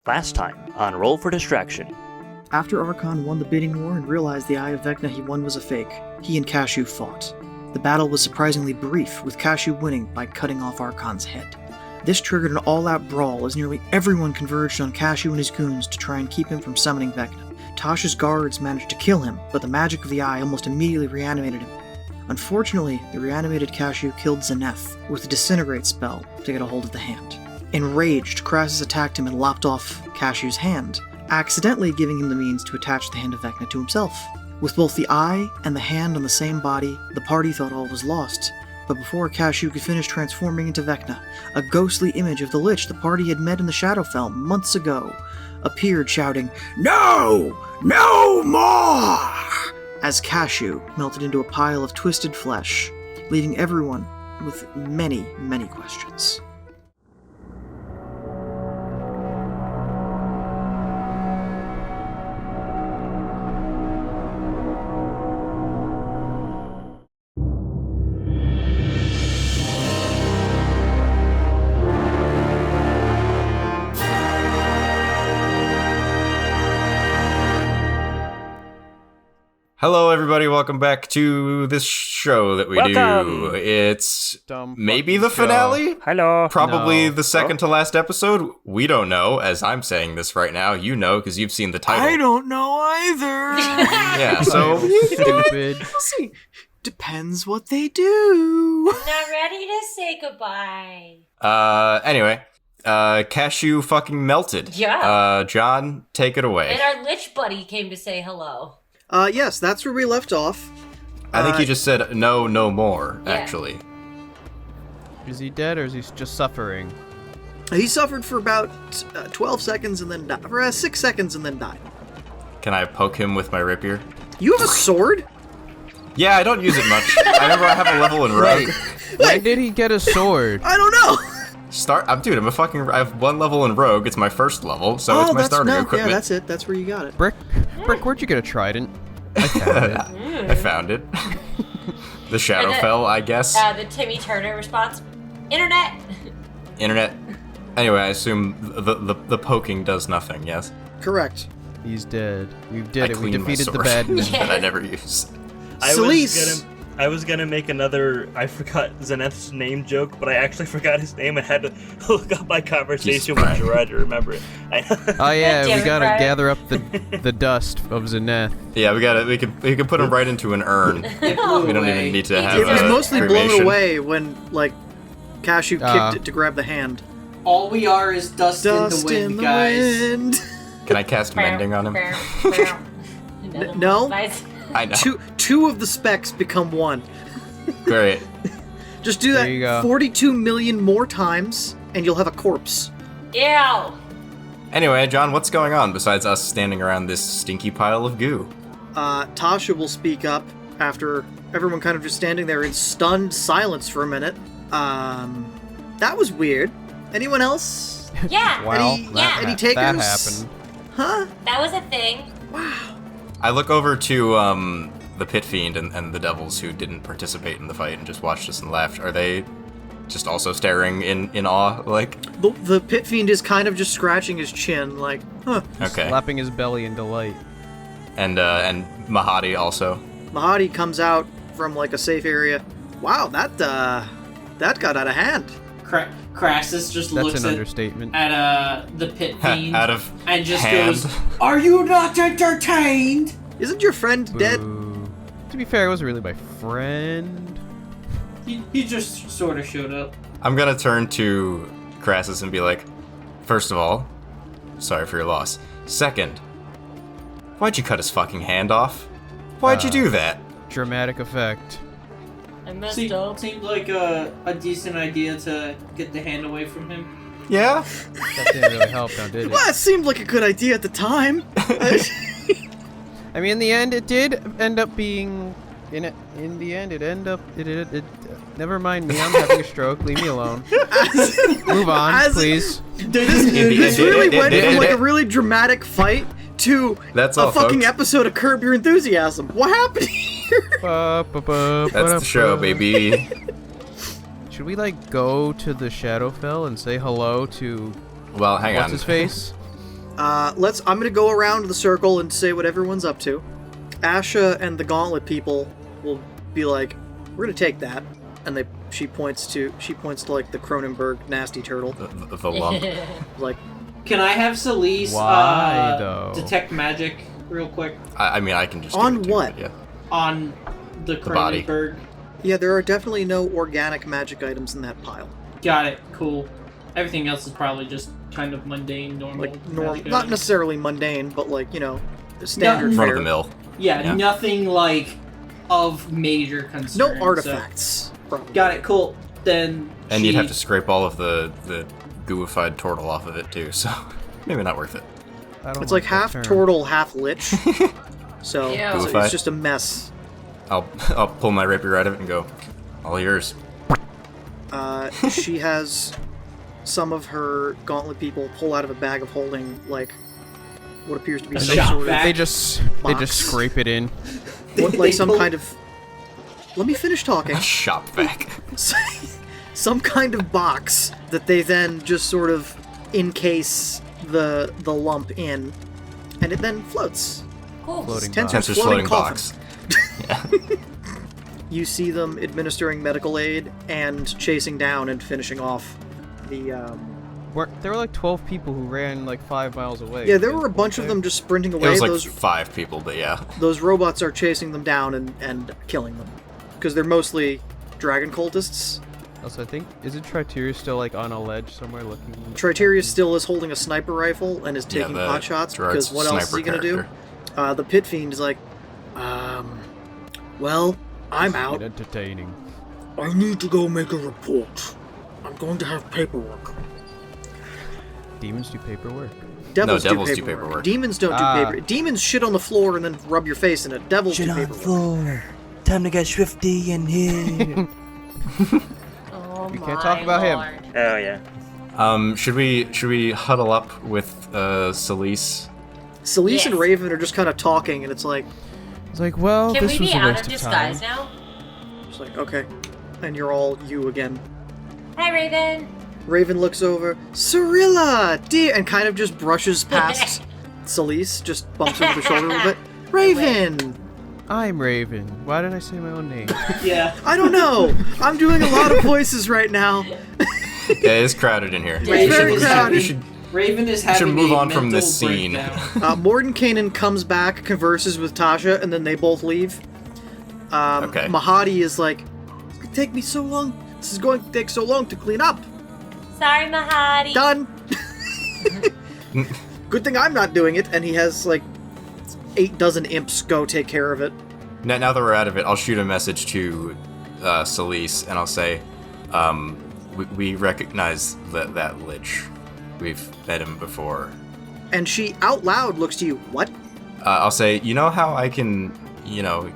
Last time on Roll for Distraction. After Archon won the bidding war and realized the Eye of Vecna he won was a fake, he and Cashew fought. The battle was surprisingly brief, with Cashew winning by cutting off Archon's head. This triggered an all-out brawl as nearly everyone converged on Cashew and his goons to try and keep him from summoning Vecna. Tasha's guards managed to kill him, but the magic of the eye almost immediately reanimated him. Unfortunately, the reanimated Cashew killed Zeneth with the Disintegrate spell to get a hold of the hand. Enraged, Crassus attacked him and lopped off Cashew's hand, accidentally giving him the means to attach the hand of Vecna to himself. With both the eye and the hand on the same body, the party thought all was lost. But before Cashew could finish transforming into Vecna, a ghostly image of the Lich the party had met in the Shadowfell months ago appeared, shouting, "No! No more!" as Cashew melted into a pile of twisted flesh, leaving everyone with many, many questions. Hello, everybody. Welcome back to this show that we do. It's maybe the finale? Hello. Probably the second to last episode. We don't know, as I'm saying this right now. You know, because you've seen the title. I don't know either. Yeah, so... Stupid. We'll see. Depends what they do. I'm not ready to say goodbye. Anyway. Cashew fucking melted. Yeah. John, take it away. And our Lich buddy came to say hello. Yes, that's where we left off. I think he just said no more, Yeah. actually. Is he dead or is he just suffering? He suffered for about 12 seconds and then died. For 6 seconds and then died. Can I poke him with my rapier? You have a sword? Yeah, I don't use it much. I remember I have a level in Rogue. When did he get a sword? I don't know. I have one level in Rogue. It's my first level, so it's my starting equipment. Yeah, that's it. That's where you got it. Brick, where'd you get a trident? I found it. I found it. The Shadowfell, I guess. The Timmy Turner response. Internet. Anyway, I assume the poking does nothing, yes? Correct. He's dead. We did I it. We cleaned my defeated the sword bad men. that I never use. I was gonna make another I forgot Zeneth's name joke, but I actually forgot his name and had to look up my conversation with Gerard to remember it. Oh yeah, we gotta Brian. gather up the dust of Zeneth. Yeah, we can put him right into an urn. We don't even need to have It was mostly blown cremation. away when, Cashew kicked it to grab the hand. All we are is dust in the wind, guys. Wind. Can I cast mending on him? No. I know. Two of the specs become one. Great. Just do There you go. that 42 million more times, and you'll have a corpse. Ew. Anyway, John, what's going on besides us standing around this stinky pile of goo? Tasha will speak up after everyone kind of just standing there in stunned silence for a minute. That was weird. Anyone else? Yeah. Wow, Any takers? that happened. Huh? That was a thing. Wow. I look over to the Pit Fiend and the Devils who didn't participate in the fight and just watched us and laughed. Are they just also staring in awe, like? The Pit Fiend is kind of just scratching his chin, like, huh. Okay. Slapping his belly in delight. And Mahadi also. Mahadi comes out from, a safe area. Wow, that got out of hand. Crassus just That's looks an understatement. at the Pit Fiend Out of and just hand. goes, "Are you not entertained?" Isn't your friend dead? Boo. To be fair, it wasn't really my friend. He just sort of showed up. I'm gonna turn to Crassus and be like, first of all, sorry for your loss. Second, why'd you cut his fucking hand off? Why'd you do that? Dramatic effect. I messed up. Seemed like a decent idea to get the hand away from him. Yeah? That didn't really help, now did it? Well, it seemed like a good idea at the time. I mean, in the end, it did end up being. In the end, it ended up. It never mind me. I'm having a stroke. Leave me alone. Move on, please. This really went from a really dramatic fight to That's a all, fucking folks. episode of Curb Your Enthusiasm. What happened here? That's the show, baby. Should we go to the Shadowfell and say hello to Well, hang what's on. his face? I'm gonna go around the circle and say what everyone's up to. Asha and the Gauntlet people will be like, "We're gonna take that," and she points to like the Cronenberg nasty turtle. The lump. Like, Can I have Celise Why, though? detect magic real quick I mean, I can just On do it too, what? but yeah. on the body. Cronenberg? yeah, there are definitely no organic magic items in that pile. Got it. Cool. Everything else is probably just kind of mundane, normal. Like magic not items. necessarily mundane, but like standard Front fare. of the mill. Yeah, Yeah. nothing like of major concern. No so- artifacts. Probably. Got it. Cool. Then And you'd have to scrape all of the gooified turtle off of it too, so maybe not worth it. I don't It's like that half term. turtle, half lich. So Ew. it's just a mess. I'll pull my rapier out of it and go, all yours. She has some of her Gauntlet people pull out of a bag of holding like what appears to be some shop sort of vac. They just Box. scrape it in. like some pull- kind of. Let me finish talking. Shop vac. Some kind of box that they then just sort of encase the lump in, and it then floats. Cool. Floating Tensor's box. Tensor's floating coffin. box. You see them administering medical aid and chasing down and finishing off the. There were like 12 people who ran like 5 miles away. Yeah, there were a bunch of them just sprinting away. It was like Those 5 people, but yeah. those robots are chasing them down and killing them because they're mostly dragon cultists. Also, I think isn't Triteria still like on a ledge somewhere looking? Triteria still is holding a sniper rifle and is taking the pot shots Gerard's because what else is he sniper gonna do? character. The Pit Fiend is like, well, I'm out. Entertaining. I need to go make a report. I'm going to have paperwork. Demons do paperwork. Devils, devils do do paperwork. paperwork. Demons don't do paper. Demons shit on the floor and then rub your face in it. Devils do paperwork. floor. Time to get swifty in here. Oh We my can't talk about him. Lord. Oh yeah. Should we huddle up with Celise? Celise Yes. and Raven are just kind of talking, and it's like, It's like, well, Can this we was be a out waste of of time. disguise now? it's like okay, and you're all you again. Hi, Raven. Raven looks over, Cirilla, dear, and kind of just brushes past Celise, just bumps over the shoulder a little bit. Raven! I'm Raven. Why didn't I say my own name? Yeah. I don't know. I'm doing a lot of voices right now. Yeah, it's crowded in here. It's very is crowded. having- Raven is having move a on from mental this scene. breakdown. Mordenkainen comes back, converses with Tasha, and then they both leave. Okay. Mahadi is like, it's gonna take me so long. This is going to take so long to clean up. Sorry, Mahadi. Done. Good thing I'm not doing it, and he has like 8 dozen imps go take care of it. Now that we're out of it, I'll shoot a message to Celise, and I'll say, we recognize that Lich. We've met him before. And she out loud looks to you. What? I'll say, you know how I can,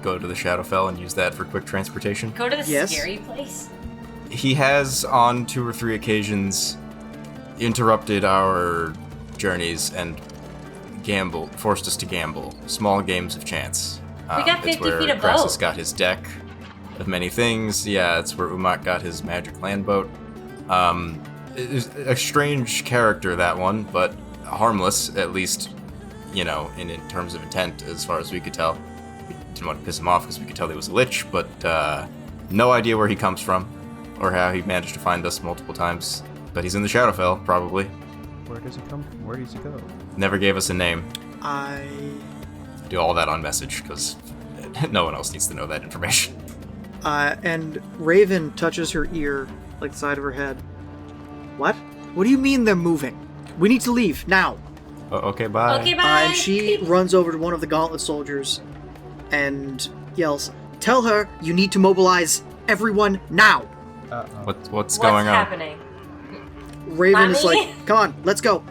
go to the Shadowfell and use that for quick transportation? Go to the Yes. scary place. He has, on 2 or 3 occasions, interrupted our journeys and forced us to gamble. Small games of chance. We got 50 it's where feet of Crassus boat. got his deck of many things. Yeah, it's where Umak got his magic land boat. It's a strange character, that one, but harmless, at least, in terms of intent, as far as we could tell. We didn't want to piss him off because we could tell he was a lich, but no idea where he comes from or how he managed to find us multiple times. But he's in the Shadowfell, probably. Where does he come from? Where does he go? Never gave us a name. I. Do all that on message because no one else needs to know that information. And Raven touches her ear, like the side of her head. What? What do you mean they're moving? We need to leave now. Okay, bye. Okay, bye. And she runs over to one of the Gauntlet soldiers and yells, "Tell her you need to mobilize everyone now." What's going on? happening? Raven is Mommy? like, "Come on, let's go."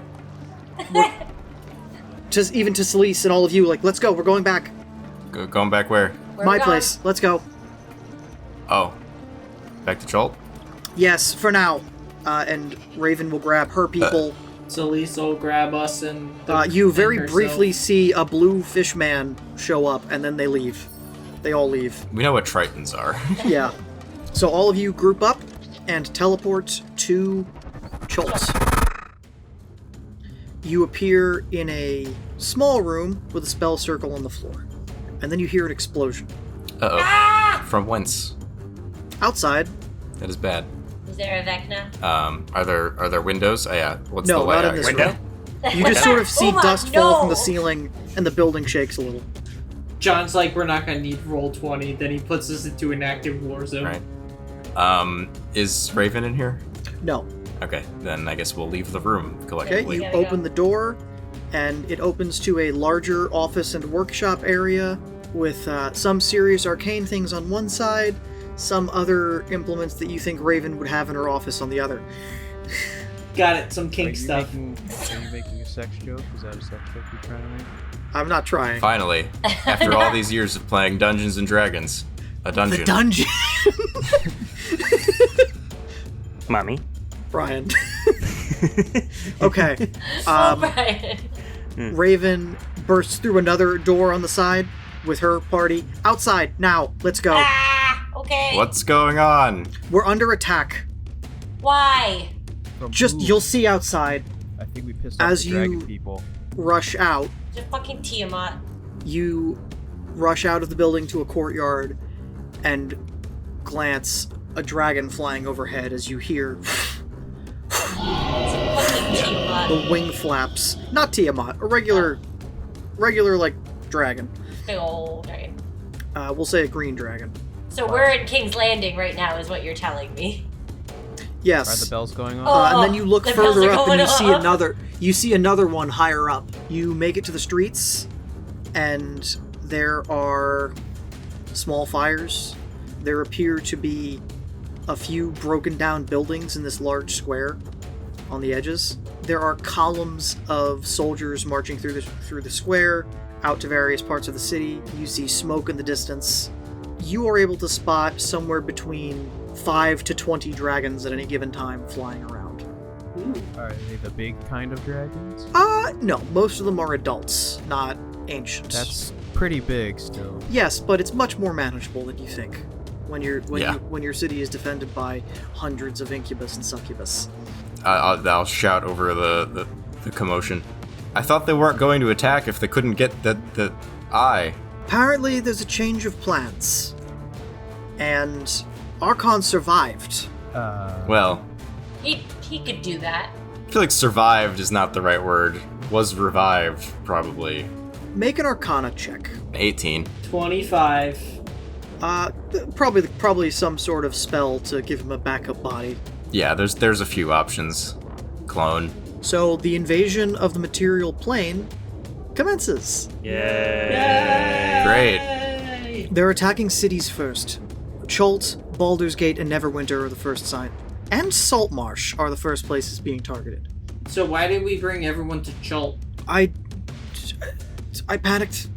Even to Celise and all of you, like, let's go. We're going back. Going back where? Where My we going? place. Let's go. Oh, back to Jolt? Yes, for now. And Raven will grab her people. Celise will grab us and You very and herself. briefly see a blue fish man show up, and then they leave. They all leave. We know what Tritons are. Yeah. So all of you group up and teleport to Choltz. you appear in a small room with a spell circle on the floor. And then you hear an explosion. Uh-oh. Ah! From whence? Outside. That is bad. Is there a Vecna? Are there windows? Oh, yeah. What's No, the not layout in this here? Window? You just sort of see Uma, dust fall from no! the ceiling, and the building shakes a little. John's like, we're not gonna need roll 20. Then he puts us into an active war zone. Right. Is Raven in here? No. Okay, then I guess we'll leave the room Okay, collectively. you gotta open go. the door, and it opens to a larger office and workshop area with some serious arcane things on one side, some other implements that you think Raven would have in her office on the other. Got it. Some Are kink you stuff. Are you making a sex joke? Is that a sex joke you're trying to make? I'm not trying. Finally, after all these years of playing Dungeons and Dragons, a dungeon. The dungeon! Mommy. Brian. Okay. Oh, Brian. Raven bursts through another door on the side with her party. Outside, now, let's go. Ah, okay. What's going on? We're under attack. Why? From Just, who? you'll see outside. I think we pissed off As the you- dragon people. Rush out. Just fucking Tiamat. You rush out of the building to a courtyard and glance a dragon flying overhead as you hear Fucking Tiamat. the wing flaps. Not Tiamat, a regular like dragon. Big old dragon. We'll say a green dragon. So we're in King's Landing right now, is what you're telling me. Yes. Are the bells going on? Oh. And then you look the bells further are up and you going see off. another. You see another one higher up. You make it to the streets, and there are small fires. There appear to be a few broken down buildings in this large square on the edges. There are columns of soldiers marching through the square out to various parts of the city. You see smoke in the distance. You are able to spot somewhere between 5 to 20 dragons at any given time flying around. Are they the big kind of dragons? No, most of them are adults, not ancient. That's pretty big still. Yes, but it's much more manageable than you think when Yeah. when your city is defended by hundreds of incubus and succubus. I'll shout over the commotion. I thought they weren't going to attack if they couldn't get the eye. Apparently, there's a change of plans, and Archon survived. Well, He could do that. I feel like survived is not the right word. Was revived, probably. Make an Arcana check. 18. 25. Probably some sort of spell to give him a backup body. Yeah, there's a few options. Clone. So the invasion of the material plane commences. Yeah. Great. They're attacking cities first. Chult, Baldur's Gate, and Neverwinter are the first sign. And Saltmarsh are the first places being targeted. So why did we bring everyone to Chult? I panicked.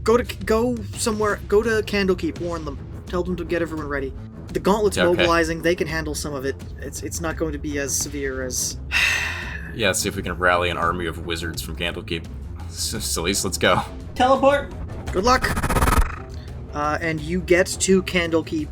Go somewhere. Go to Candlekeep. Warn them. Tell them to get everyone ready. The Gauntlet's Okay. mobilizing. They can handle some of it. It's not going to be as severe as. Yeah, see if we can rally an army of wizards from Candlekeep. Celeste, let's go. Teleport? Good luck. And you get to Candlekeep.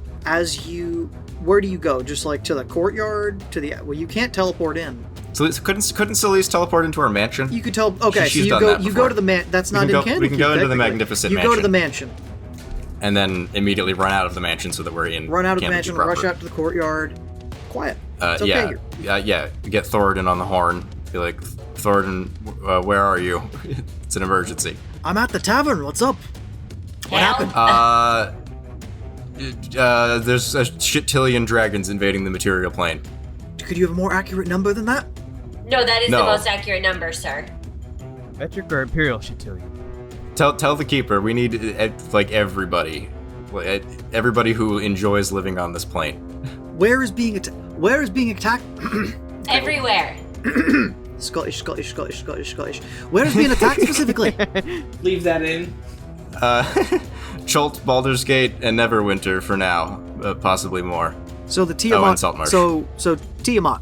Where do you go? Just like to the courtyard? Well, you can't teleport in. Celeste, couldn't Celeste teleport into our mansion? You could tell. Okay, She's so you done go. that You before. go to the man. That's We not can in go- Candlekeep. we can go into the technically. magnificent You go to the mansion. mansion. And then immediately run out of the mansion so that we're in Run out of the Candlekeep mansion. proper. Rush out to the courtyard. Quiet. It's okay yeah, here. yeah. Get Thoradin on the horn. Be like, Thoradin, where are you? It's an emergency. I'm at the tavern. What's up? What Hell? happened? There's a shit-tillion dragons invading the material plane. Could you have a more accurate number than that? No, that is No. the most accurate number, sir. Metric or Imperial should tell you. Tell the keeper we need like everybody, everybody who enjoys living on this plane. Where is being attacked? Everywhere. Scottish. Where is being attacked specifically? Leave that in. Chult, Baldur's Gate, and Neverwinter for now, possibly more. So the Tiamat. and Saltmarsh. So Tiamat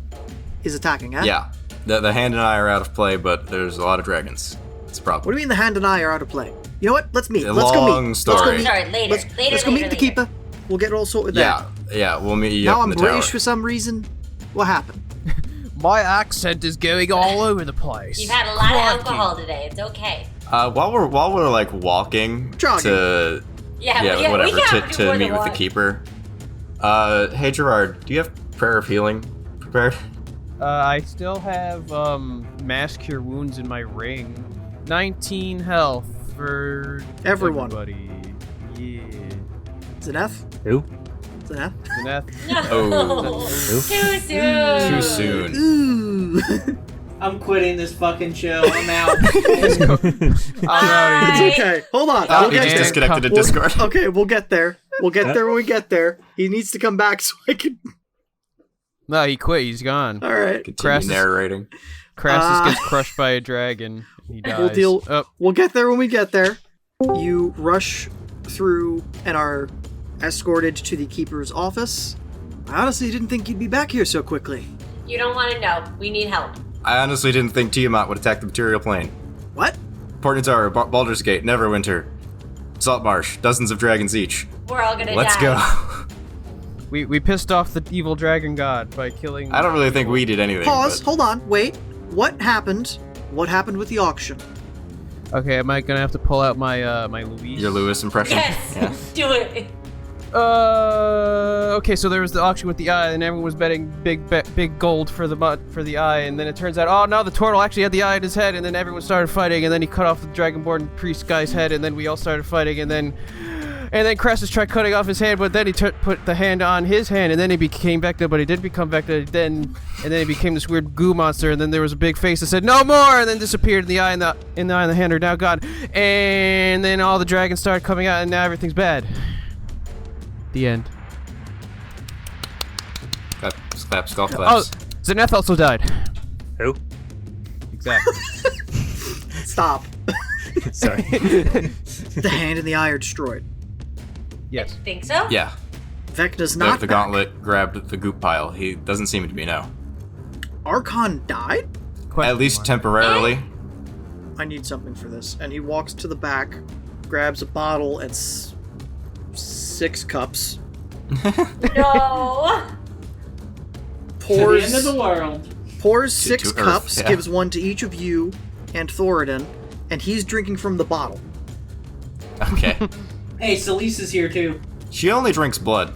is attacking, huh? Yeah, the hand and I are out of play, but there's a lot of dragons. It's a problem. What do you mean the hand and I are out of play? You know what? Let's meet. A Let's go long meet. story. Let's go meet. Sorry, later. Let's go meet the keeper. We'll get it all sorted there. Yeah, we'll meet you Now up I'm in the tower. British for some reason. What happened? My accent is going all over the place. You've had a lot of alcohol today. It's okay. While we're like walking Jogging. to whatever to meet with the keeper. Hey Gerard, do you have prayer of healing prepared? I still have mass cure wounds in my ring. 19 health for Everyone. everybody. Yeah. Zeneth? Who? Zeneth? Zeneth. Oh. Too soon. Too soon. Ooh. I'm quitting this fucking show. I'm out. Alrighty. It's okay. Hold on. Oh, We'll he get just there. disconnected to We'll- Discord. Okay, we'll get there. We'll get there when we get there. He needs to come back so I can... No, he quit. He's gone. All right. Continue Crassus- narrating. Crassus gets crushed by a dragon. He dies. We'll deal. Oh, We'll get there when we get there. You rush through and are escorted to the keeper's office. I honestly didn't think you'd be back here so quickly. You don't want to know. We need help. I honestly didn't think Tiamat would attack the material plane. What? Port Tower, Baldur's Gate, Neverwinter, Saltmarsh, dozens of dragons each. We're all gonna Let's die. go. we pissed off the evil dragon god by killing. I don't really think we did anything. Pause. but- Hold on. Wait. What happened? What happened with the auction? Okay, am I gonna have to pull out my my Louise? Your Lewis impression? Yes. Yeah. Do it. Okay, so there was the auction with the eye, and everyone was betting big gold for the eye, and then it turns out, oh no, the turtle actually had the eye in his head, and then everyone started fighting, and then he cut off the dragonborn priest guy's head, and then we all started fighting, and then Crassus tried cutting off his hand, but then he put the hand on his hand, and then he became Vecna, but he didn't become Vecna, and then he became this weird goo monster, and then there was a big face that said no more, and then disappeared, and the eye and the hand are now gone, and then all the dragons started coming out, and now everything's bad. The end. Claps, golf Oh, claps. Zeneth also died. Who? Exactly. Stop. Sorry. The hand and the eye are destroyed. Yes. Think so? Yeah. Vecna's The not back. gauntlet grabbed the goop pile. He doesn't seem to be now. Archon died? At least temporarily. I need something for this. And he walks to the back, grabs a bottle and 6 cups, No. To the pours end of the world. pours 6 to Earth, cups, yeah. gives one to each of you and Thoradin, and he's drinking from the bottle. Okay. Hey, Celisa's here too. She only drinks blood.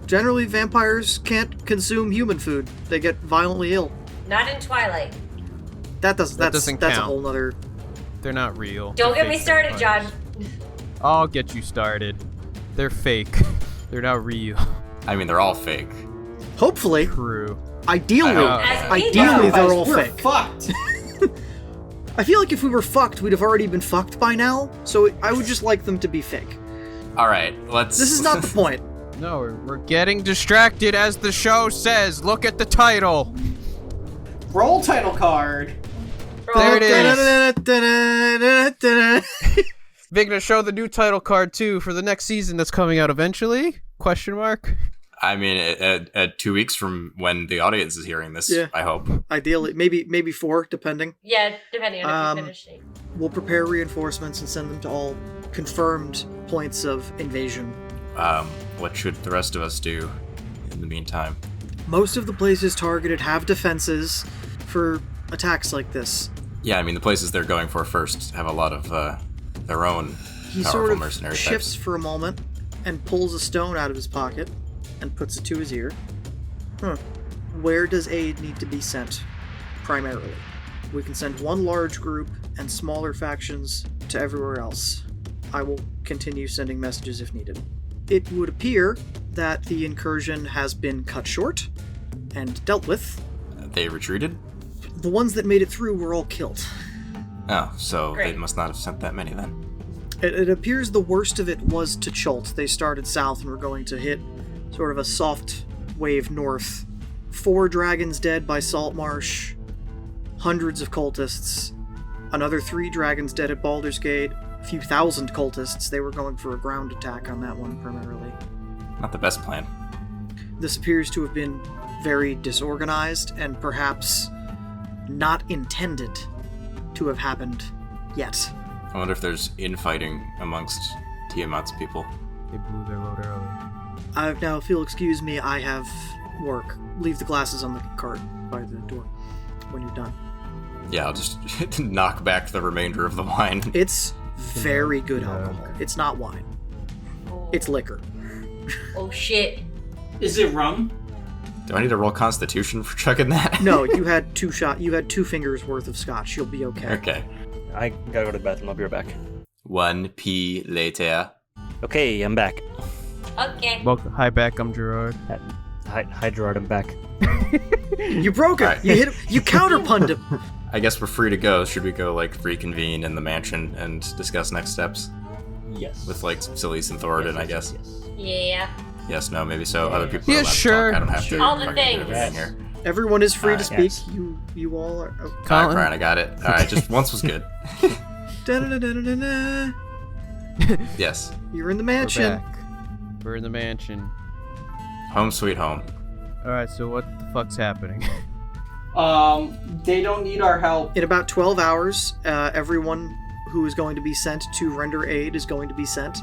Generally, vampires can't consume human food. They get violently ill. Not in Twilight. That's doesn't a count. whole nother... They're not real. Don't They're get me fake started, John. vampires. I'll get you started. They're fake. They're not real. I mean, they're all fake. Hopefully, True. ideally, As we ideally know. they're all We're fake. fucked. I feel like if we were fucked, we'd have already been fucked by now, so I would just like them to be fake. All right, let's. This is not the point. No, we're getting distracted as the show says. Look at the title. Roll title card. There it is. is. Vigna, show the new title card too for the next season that's coming out eventually? Question mark. I mean, at 2 weeks from when the audience is hearing this, Yeah. I hope. Ideally, maybe 4, depending. Yeah, depending on if you Um, finish it. We'll prepare reinforcements and send them to all confirmed points of invasion. What should the rest of us do in the meantime? Most of the places targeted have defenses for attacks like this. Yeah, I mean, the places they're going for first have a lot of their own He powerful sort of mercenary shifts types. for a moment and pulls a stone out of his pocket and puts it to his ear. Where does aid need to be sent? Primarily. We can send one large group and smaller factions to everywhere else. I will continue sending messages if needed. It would appear that the incursion has been cut short and dealt with. They retreated? The ones that made it through were all killed. Oh, so Great. they must not have sent that many then. It appears the worst of it was to Chult. They started south and were going to hit sort of a soft wave north. 4 dragons dead by Saltmarsh, hundreds of cultists, another 3 dragons dead at Baldur's Gate, a few thousand cultists. They were going for a ground attack on that one primarily. Not the best plan. This appears to have been very disorganized and perhaps not intended to have happened yet. I wonder if there's infighting amongst Tiamat's people. They blew their load early. Now, if you'll excuse me, I have work. Leave the glasses on the cart. by the door when you're done. Yeah, I'll just knock back the remainder of the wine. It's very good alcohol. It's not wine. Oh. It's liquor. Oh shit. Is it rum? Do I need to roll Constitution for chugging that? No, you had 2 fingers worth of scotch. You'll be okay. Okay. I gotta go to the bathroom. I'll be right back. 1p later. Okay, I'm back. Okay. Welcome. Hi, back. I'm Gerard. Hi, Gerard. I'm back. You broke it. Alright. You hit him. You counterpunned him. I guess we're free to go. Should we go, like, reconvene in the mansion and discuss next steps? Yes. With, like, Sillies and Thoradin, I guess. Yeah. Yes, no, maybe so. Other people are Yeah, allowed sure. to talk. I don't have to. All the fucking do things. everything here. Everyone is free to Alright, speak. yes. You all are. Oh. Alright, Colin? Brian, I got it. Alright, just once was good. Da-da-da-da-da-da. Yes. You're in the We're mansion. back. We're in the mansion. Home sweet home. Alright, so what the fuck's happening? They don't need our help. In about 12 hours, everyone who is going to be sent to render aid is going to be sent.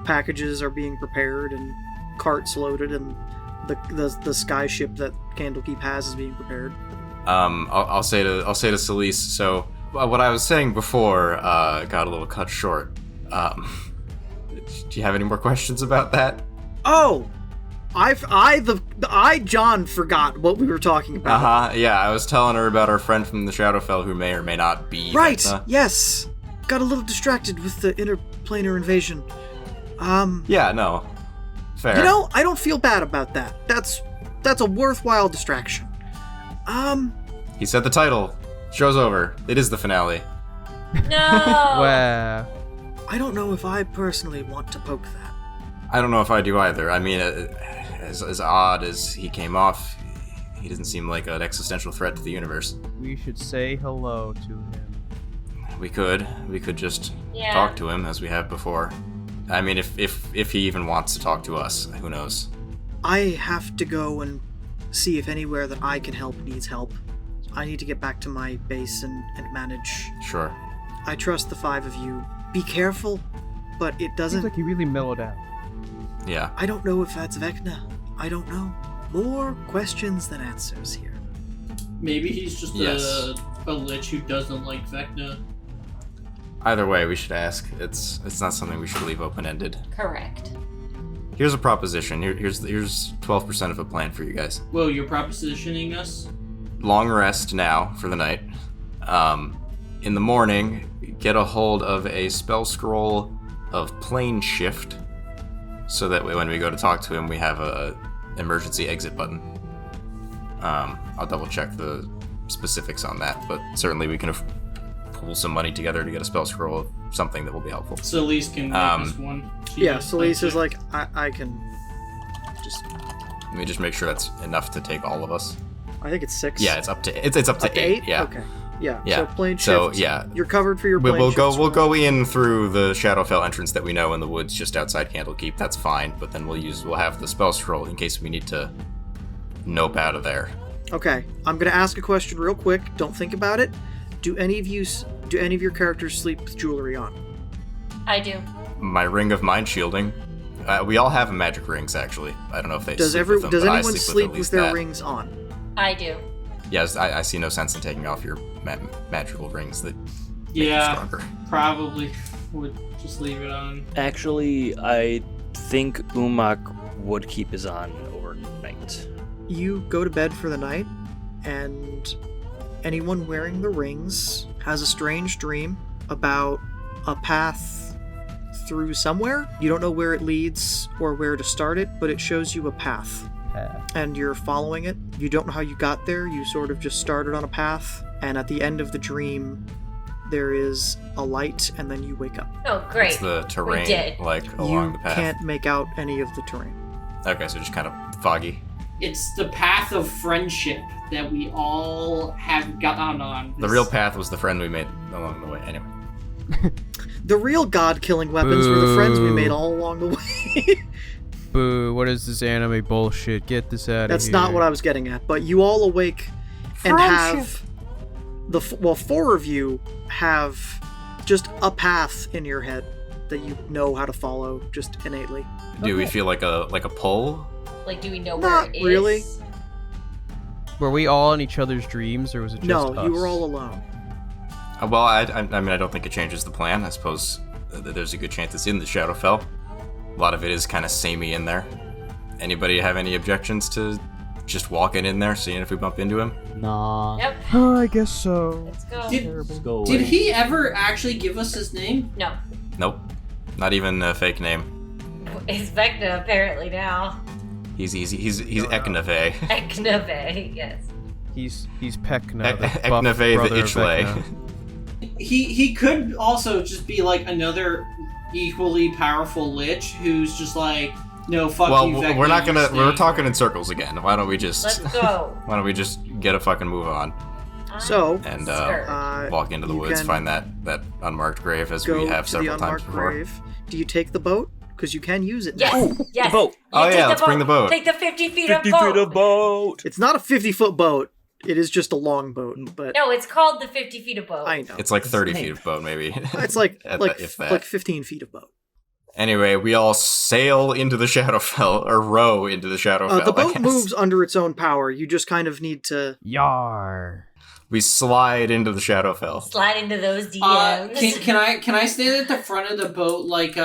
Packages are being prepared and carts loaded, and the skyship that Candlekeep has is being prepared. I'll say to Celise. So what I was saying before got a little cut short. Do you have any more questions about that? Oh, John forgot what we were talking about. Yeah, I was telling her about our friend from the Shadowfell who may or may not be. Right. Vecna. Yes. Got a little distracted with the interplanar invasion. Yeah, no. Fair. You know, I don't feel bad about that. That's a worthwhile distraction. He said the title. Show's over. It is the finale. No. Wow. I don't know if I personally want to poke that. I don't know if I do either. I mean, as odd as he came off, he doesn't seem like an existential threat to the universe. We should say hello to him. We could just Yeah. talk to him as we have before. I mean, if he even wants to talk to us, who knows? I have to go and see if anywhere that I can help needs help. I need to get back to my base and manage. Sure. I trust the 5 of you. Be careful, but it Seems doesn't... like he really mellowed out. Yeah. I don't know if that's Vecna. I don't know. More questions than answers here. Maybe he's just Yes. a lich who doesn't like Vecna. Either way, we should ask. It's not something we should leave open-ended. Correct. Here's a proposition. Here's 12% of a plan for you guys. Whoa, you're propositioning us? Long rest now for the night. In the morning, get a hold of a spell scroll of plane shift, so that when we go to talk to him, we have a emergency exit button. I'll double check the specifics on that, but certainly we can pull some money together to get a spell scroll of something that will be helpful. So Elise can make us one. She Yeah, does Celise play is like, I can just... Let me just make sure that's enough to take all of us. I think it's 6. Yeah, it's up to up to 8. Yeah. Okay. Yeah. Yeah. So plane shift. So, yeah. You're covered for your plane We'll shift. go go in through the Shadowfell entrance that we know in the woods just outside Candlekeep. That's fine, but then we'll have the spell scroll in case we need to nope out of there. Okay. I'm gonna ask a question real quick. Don't think about it. Do any of your characters sleep with jewelry on? I do. My ring of mind shielding. We all have magic rings, actually. I don't know if they Does sleep with them, does but I anyone sleep sleep at with least their that. rings on? I do. Yes, I see no sense in taking off your magical rings that make you Yeah, stronger. probably would just leave it on. Actually, I think Umak would keep his on overnight. You go to bed for the night, and anyone wearing the rings has a strange dream about a path through somewhere. You don't know where it leads or where to start it, but it shows you a path. And you're following it. You don't know how you got there. You sort of just started on a path, and at the end of the dream, there is a light, and then you wake up. Oh, great. It's the terrain, did. like, along You the path. can't make out any of the terrain. Okay, so just kind of foggy. It's the path of friendship that we all have gotten on. The real path was the friend we made along the way. Anyway. The real god-killing weapons were the friends we Boo. made all along the way. Boo, what is this anime bullshit? Get this out of here. That's not what I was getting at, but you all awake and have four of you have just a path in your head that you know how to follow just innately. Do we feel like a pull? Like, do we know Not where it is? really. Were we all in each other's dreams, or was it just us? No, you were all alone. Well, I mean, I don't think it changes the plan. I suppose there's a good chance it's in the Shadowfell. A lot of it is kind of samey in there. Anybody have any objections to just walking in there, seeing if we bump into him? Nah. Yep. Oh, I guess so. Let's go. Let's go away. Did he ever actually give us his name? No. Nope. Not even a fake name. It's Vecna apparently now. He's Eknave. Eknave, yes. He's Pekna, the buff Eknave the brother of Itchlay. Vecna. He could also just be like another equally powerful lich who's just like, no, fuck Well, you, Vecna, we're not you're gonna. We're staying. talking in circles again. Why don't we just? Let's go. Why don't we just get a fucking move on So, and Skirt. walk into the you woods, can find that unmarked grave as go we have to the several times unmarked before. grave. Do you take the boat? Because you can use it now. Yes, yes. the boat. Oh, You yeah, take let's bring the boat. Take the 50 feet 50 of boat. feet of boat. It's not a 50-foot boat. It is just a long boat, but No, it's called the 50 feet of boat. I know. It's like 30 name. feet of boat, maybe. It's like if that. like 15 feet of boat. Anyway, we all sail into the Shadowfell, or row into the Shadowfell. The I boat guess. moves under its own power. You just kind of need to. Yar. We slide into the Shadowfell. Slide into those DMs. Can I stand at the front of the boat like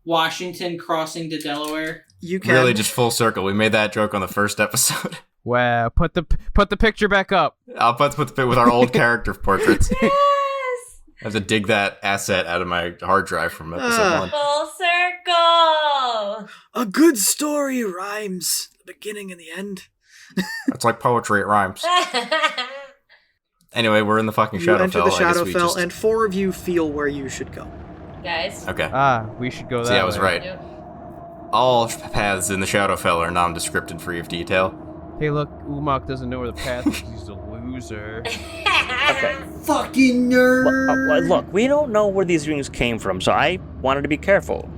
Washington crossing to Delaware? You can. Really, just full circle. We made that joke on the first episode. Wow, put the picture back up. I'll put with our old character portraits. Yes! I have to dig that asset out of my hard drive from episode 1. Full circle! A good story rhymes the beginning and the end. It's like poetry, it rhymes. Anyway, we're in the fucking You Shadowfell. enter the I guess we Shadowfell, just... and 4 of you feel where you should go. Guys. Okay. We should go that See, I was way. right. Yep. All paths in the Shadowfell are nondescript and free of detail. Hey, look, Umak doesn't know where the path is. He's a loser. Okay. Fucking nerd! Look, we don't know where these rings came from, so I wanted to be careful.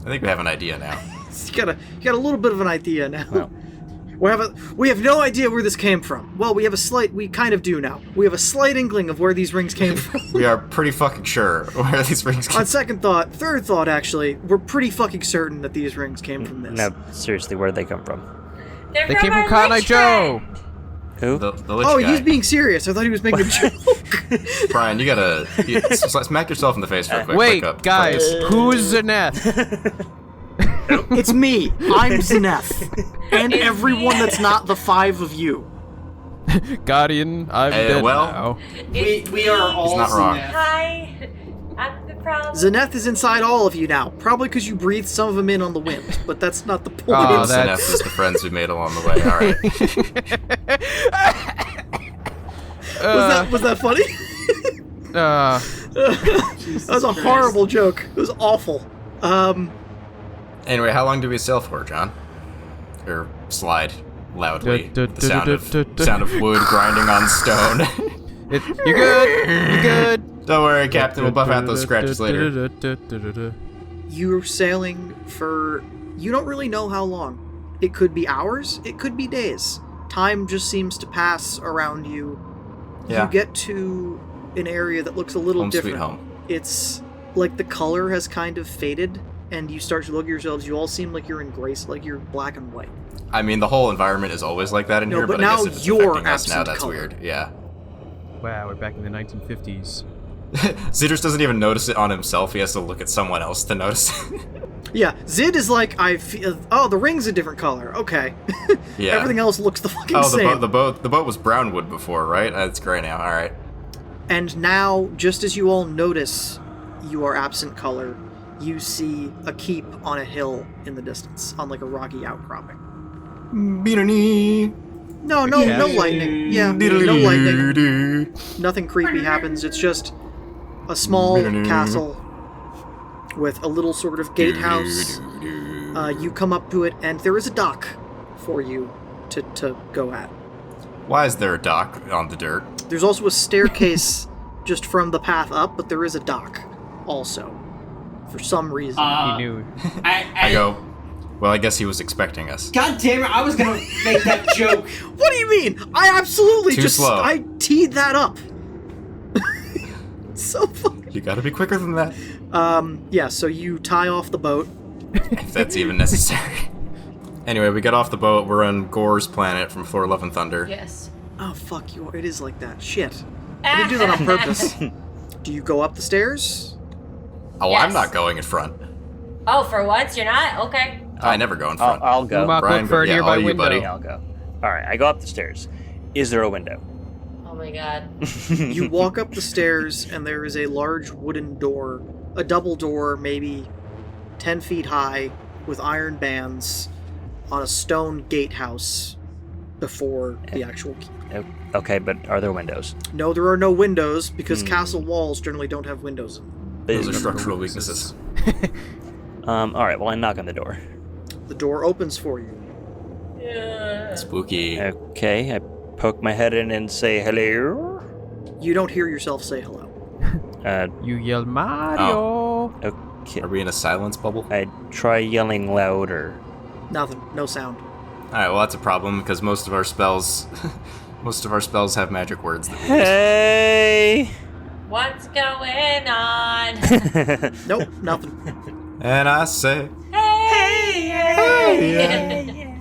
I think we have an idea now. You got a little bit of an idea now. Well. We have no idea where this came from. Well, we kind of do now. We have a slight inkling of where these rings came from. We are pretty fucking sure where these rings came On second thought, third thought actually, we're pretty fucking certain that these rings came from this. No, seriously, where'd they come from? They're They came from our Cotton Eye lich Joe. friend. Who? The lich Oh, guy. he's being serious. I thought he was making a joke. Brian, you gotta smack yourself in the face real quick. Wait, Wake up. guys, Focus. who's Zeneth? It's me. I'm Zeneth. And everyone that's not the 5 of you. Guardian, I'm dead well. now. We are all not wrong. Zenith. Hi. I'm the problem. Zeneth is inside all of you now. Probably because you breathed some of them in on the wind, but that's not the point. Oh, Zenith that's- is the friends we made along the way. Alright. Was that funny? That was a horrible joke. It was awful. Anyway, how long do we sail for, John? Or slide loudly. The sound of wood grinding on stone. You're good. You're good. Don't worry, Captain. We'll buff out those scratches later. You're sailing for... You don't really know how long. It could be hours. It could be days. Time just seems to pass around you. Yeah. You get to an area that looks a little Home different. sweet home. It's like the color has kind of faded, and you start to look at yourselves. You all seem like you're in grace, like you're black and white. I mean, the whole environment is always like that in No, here, but but I now guess if it's you're affecting us now, absent that's color. weird. Yeah. Wow, we're back in the 1950s. Zidrus doesn't even notice it on himself. He has to look at someone else to notice it. Yeah, Zid is like, I feel. Oh, the ring's a different color. Okay. Yeah. Everything else looks the fucking Oh, same. the boat was brown wood before, right? It's gray now. All right. And now, just as you all notice you are absent color, you see a keep on a hill in the distance, on like a rocky outcropping. Beanie. No lightning. Yeah, no lightning. Nothing creepy happens. It's just a small castle with a little sort of gatehouse. You come up to it, and there is a dock for you to go at. Why is there a dock on the dirt? There's also a staircase just from the path up, but there is a dock also, for some reason. He knew. I go, well, I guess he was expecting us. God damn it! I was gonna make that joke. What do you mean? I absolutely Too slow. I teed that up. So funny. You gotta be quicker than that. Yeah, so you tie off the boat. If that's even necessary. Anyway, we get off the boat. We're on Gore's planet from Thor: Love and Thunder. Yes. Oh, fuck you. It is like that. Shit. I didn't do that on purpose. Do you go up the stairs? Oh, Yes. I'm not going in front. Oh, for once you're not? Okay. I never go in front. I'll go. Umok, Brian, look for a yeah, nearby all you, window. buddy. I'll go. All right, I go up the stairs. Is there a window? Oh my god. You walk up the stairs, and there is a large wooden door, a double door, maybe 10 feet high, with iron bands, on a stone gatehouse before the actual key. Okay, but are there windows? No, there are no windows, because castle walls generally don't have windows in them. Those are structural weaknesses. All right, well, I knock on the door. The door opens for you. Spooky. Okay, I poke my head in and say hello. You don't hear yourself say hello. You yell Mario. Okay, Are we in a silence bubble? I try yelling louder. Nothing. No sound. Alright, well, that's a problem, because most of our spells... most of our spells have magic words that we use. Hey! What's going on? Nope, nothing. And I say... Hey!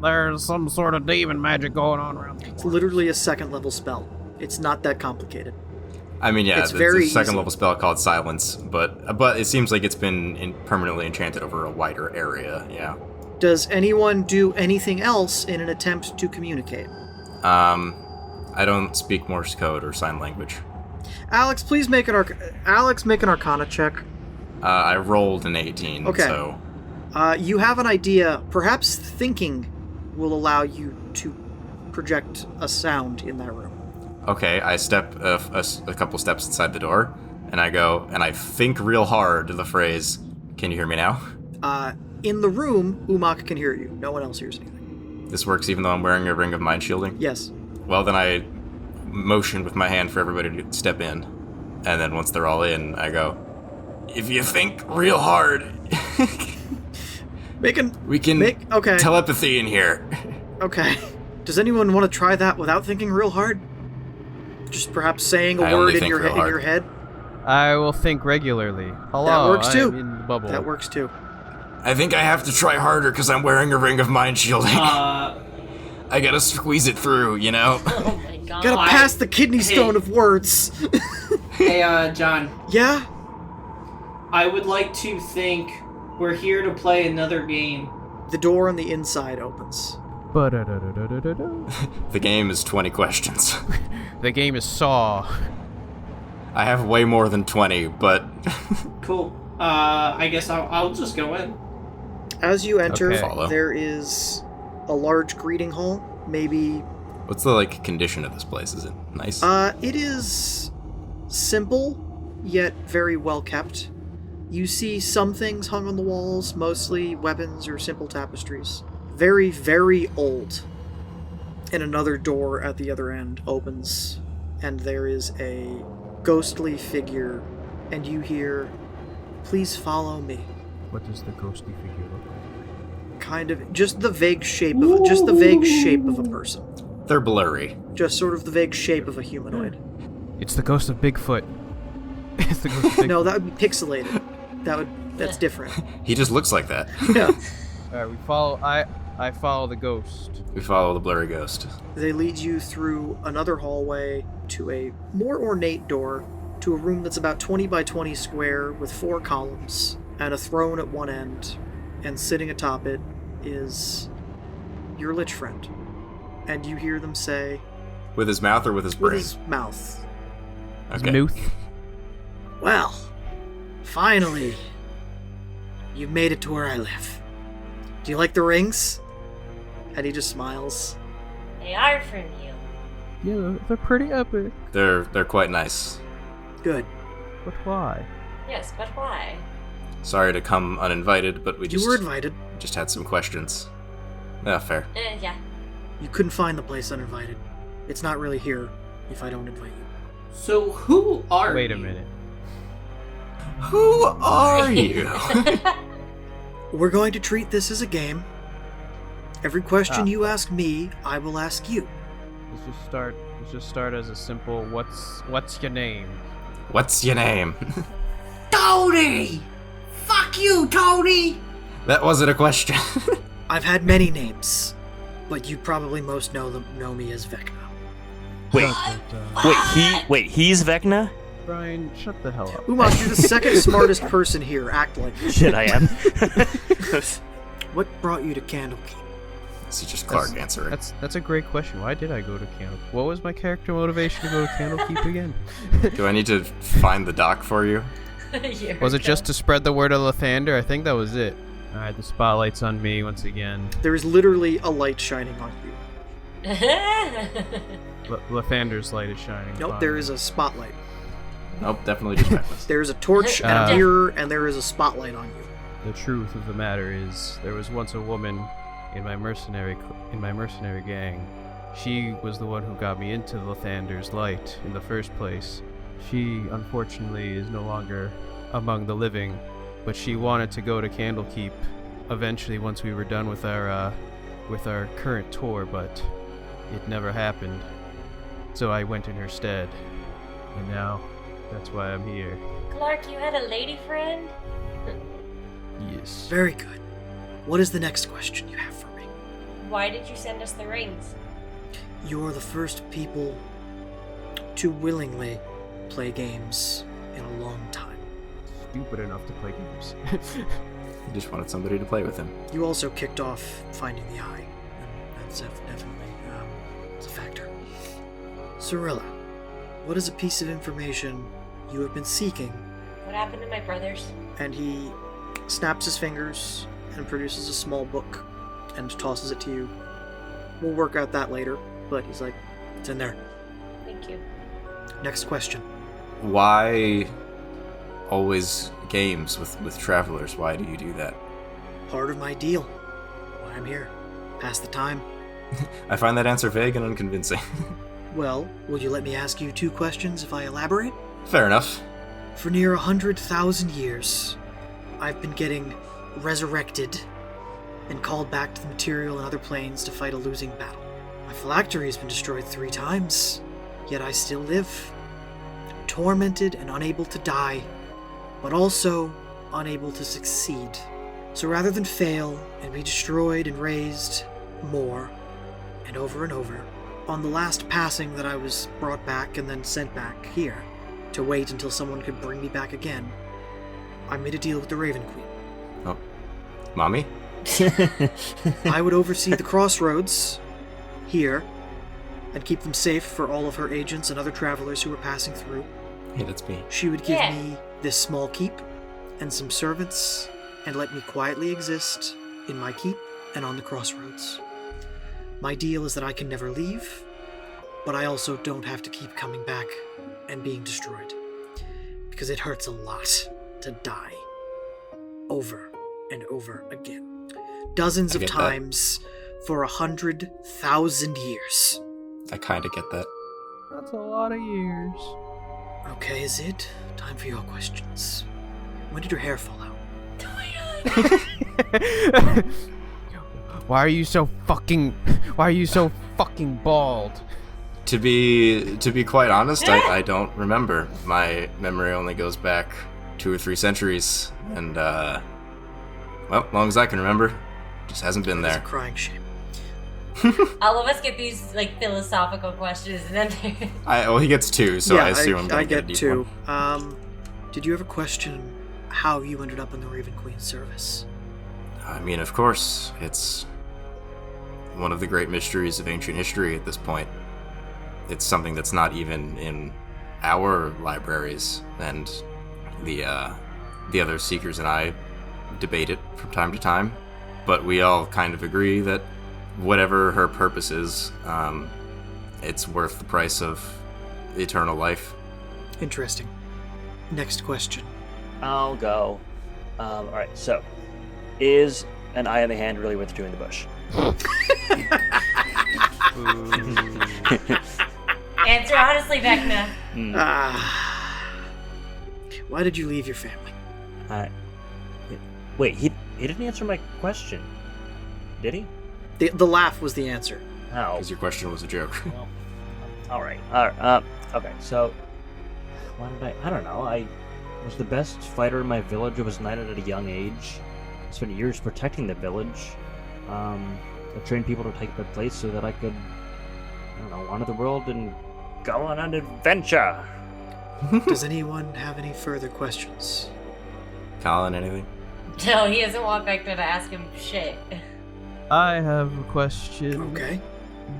There's some sort of demon magic going on around the It's literally a second level spell. It's not that complicated. I mean, yeah, It's it's very a second easy. level spell called Silence, but it seems like it's been permanently enchanted over a wider area, yeah. Does anyone do anything else in an attempt to communicate? I don't speak Morse code or sign language. Alex, please make an Arcana check. I rolled an 18, Okay. so... You have an idea. Perhaps thinking will allow you to project a sound in that room. Okay, I step a couple steps inside the door, and I go, and I think real hard the phrase, "Can you hear me now?" In the room, Umok can hear you. No one else hears anything. This works even though I'm wearing a ring of mind shielding? Yes. Well, then I motion with my hand for everybody to step in. And then once they're all in, I go, "If you think real hard, we can okay. telepathy in here." Okay. Does anyone want to try that without thinking real hard? Just perhaps saying a I word only in think your real hard. head? I will think regularly. Hello, That works too. I'm in the bubble. That works too. I think I have to try harder because I'm wearing a ring of mind shielding. I gotta squeeze it through, you know? Oh my god. Gotta pass the kidney stone of words. Hey, John. Yeah? I would like to think we're here to play another game. The door on the inside opens. Ba-da-da-da-da-da-da. The game is 20 questions. The game is Saw. I have way more than 20, but... Cool. I guess I'll just go in. As you enter, Okay. Follow. there is a large greeting hall. Maybe What's the, condition of this place? Is it nice? it is simple, yet very well kept. You see some things hung on the walls, mostly weapons or simple tapestries. Very, very old. And another door at the other end opens, and there is a ghostly figure, and you hear, "Please follow me." What does the ghostly figure look like? Kind of just the vague shape of a person. They're blurry. Just sort of the vague shape of a humanoid. It's the ghost of Bigfoot. It's the ghost of Bigfoot. No, that would be pixelated. That's different. He just looks like that. Yeah. Alright, we follow. I follow the ghost. We follow the blurry ghost. They lead you through another hallway to a more ornate door to a room that's about 20 by 20 square with 4 columns and a throne at one end, and sitting atop it is your lich friend. And you hear them say, With his mouth or with his with brain? his mouth, Okay. Nooth. "Well, finally, you've made it to where I live. Do you like the rings?" And he just smiles. They are from you. Yeah, they're pretty epic. They're quite nice. Good. But why? Yes, but why? Sorry to come uninvited, but we You were invited. just had some questions. Yeah, fair. Yeah. You couldn't find the place uninvited. It's not really here if I don't invite you. So who are Wait you? a minute. Who are you? We're going to treat this as a game. Every question Ah. you ask me, I will ask you. Let's just start as a simple what's your name? What's your name? Tony! Fuck you, Tony! That wasn't a question. I've had many names, but you probably most know me as Vecna. He's Vecna? Brian, shut the hell up. Umar, you're the second smartest person here. Act like it. Shit, I am. What brought you to Candlekeep? This is just Clark answering. That's a great question. Why did I go to Candle? What was my character motivation to go to Candlekeep again? Do I need to find the doc for you? Was it just to spread the word of Lathander? I think that was it. Alright, the spotlight's on me once again. There is literally a light shining on you. Lathander's light is shining. Nope, there is a spotlight. Nope, definitely just Magnus. There is a torch and a mirror, and there is a spotlight on you. The truth of the matter is, there was once a woman in my mercenary gang. She was the one who got me into Lathander's light in the first place. She, unfortunately, is no longer among the living, but she wanted to go to Candlekeep eventually once we were done with our current tour, but it never happened. So I went in her stead, and now that's why I'm here. Clark, you had a lady friend? Yes. Very good. What is the next question you have for me? Why did you send us the rings? You're the first people to willingly play games in a long time. Stupid enough to play games. He just wanted somebody to play with him. You also kicked off finding the eye, and that's definitely it's a factor. Cirilla, what is a piece of information you have been seeking? What happened to my brothers? And he snaps his fingers and produces a small book and tosses it to you. We'll work out that later, but he's like, it's in there. Thank you. Next question. Why always games with travelers? Why do you do that? Part of my deal. Why I'm here. Pass the time. I find that answer vague and unconvincing. Well, will you let me ask you 2 questions if I elaborate? Fair enough. For near 100,000 years, I've been getting resurrected and called back to the material and other planes to fight a losing battle. My phylactery has been destroyed 3 times, yet I still live. Tormented and unable to die, but also unable to succeed. So rather than fail and be destroyed and raised more and over, on the last passing that I was brought back and then sent back here to wait until someone could bring me back again, I made a deal with the Raven Queen. Oh, Mommy? I would oversee the crossroads here and keep them safe for all of her agents and other travelers who were passing through. Hey, that's me. She would give me this small keep and some servants and let me quietly exist in my keep and on the crossroads. My deal is that I can never leave, but I also don't have to keep coming back and being destroyed. Because it hurts a lot to die. Over and over again. Dozens of times for 100,000 years. I kinda get that. That's a lot of years. Okay, is it? Time for your questions. When did your hair fall out? Why are you so fucking bald? To be quite honest, I don't remember. My memory only goes back 2 or 3 centuries, and well, long as I can remember, just hasn't been It's a there. crying shame. All of us get these like philosophical questions, and then Well, he gets 2, so yeah, I assume I'm gonna I get a get deep 2. one. Did you ever question how you ended up in the Raven Queen's service? I mean, of course, it's one of the great mysteries of ancient history at this point. It's something that's not even in our libraries, and the other Seekers and I debate it from time to time, but we all kind of agree that whatever her purpose is, it's worth the price of eternal life. Interesting. Next question. I'll go. Alright, so, is an eye in the hand really worth doing the bush? answer honestly, Vecna. Why did you leave your family? Wait, he didn't answer my question, did he? The laugh was the answer. How? Because your question was a joke. Well, alright. Okay, so, why did I don't know, I was the best fighter in my village. I was knighted at a young age. I spent years protecting the village. train people to take their place so that I could, I don't know, wander the world and go on an adventure. Does anyone have any further questions? Colin, anything? No, he doesn't want Vector to ask him shit. I have a question. Okay.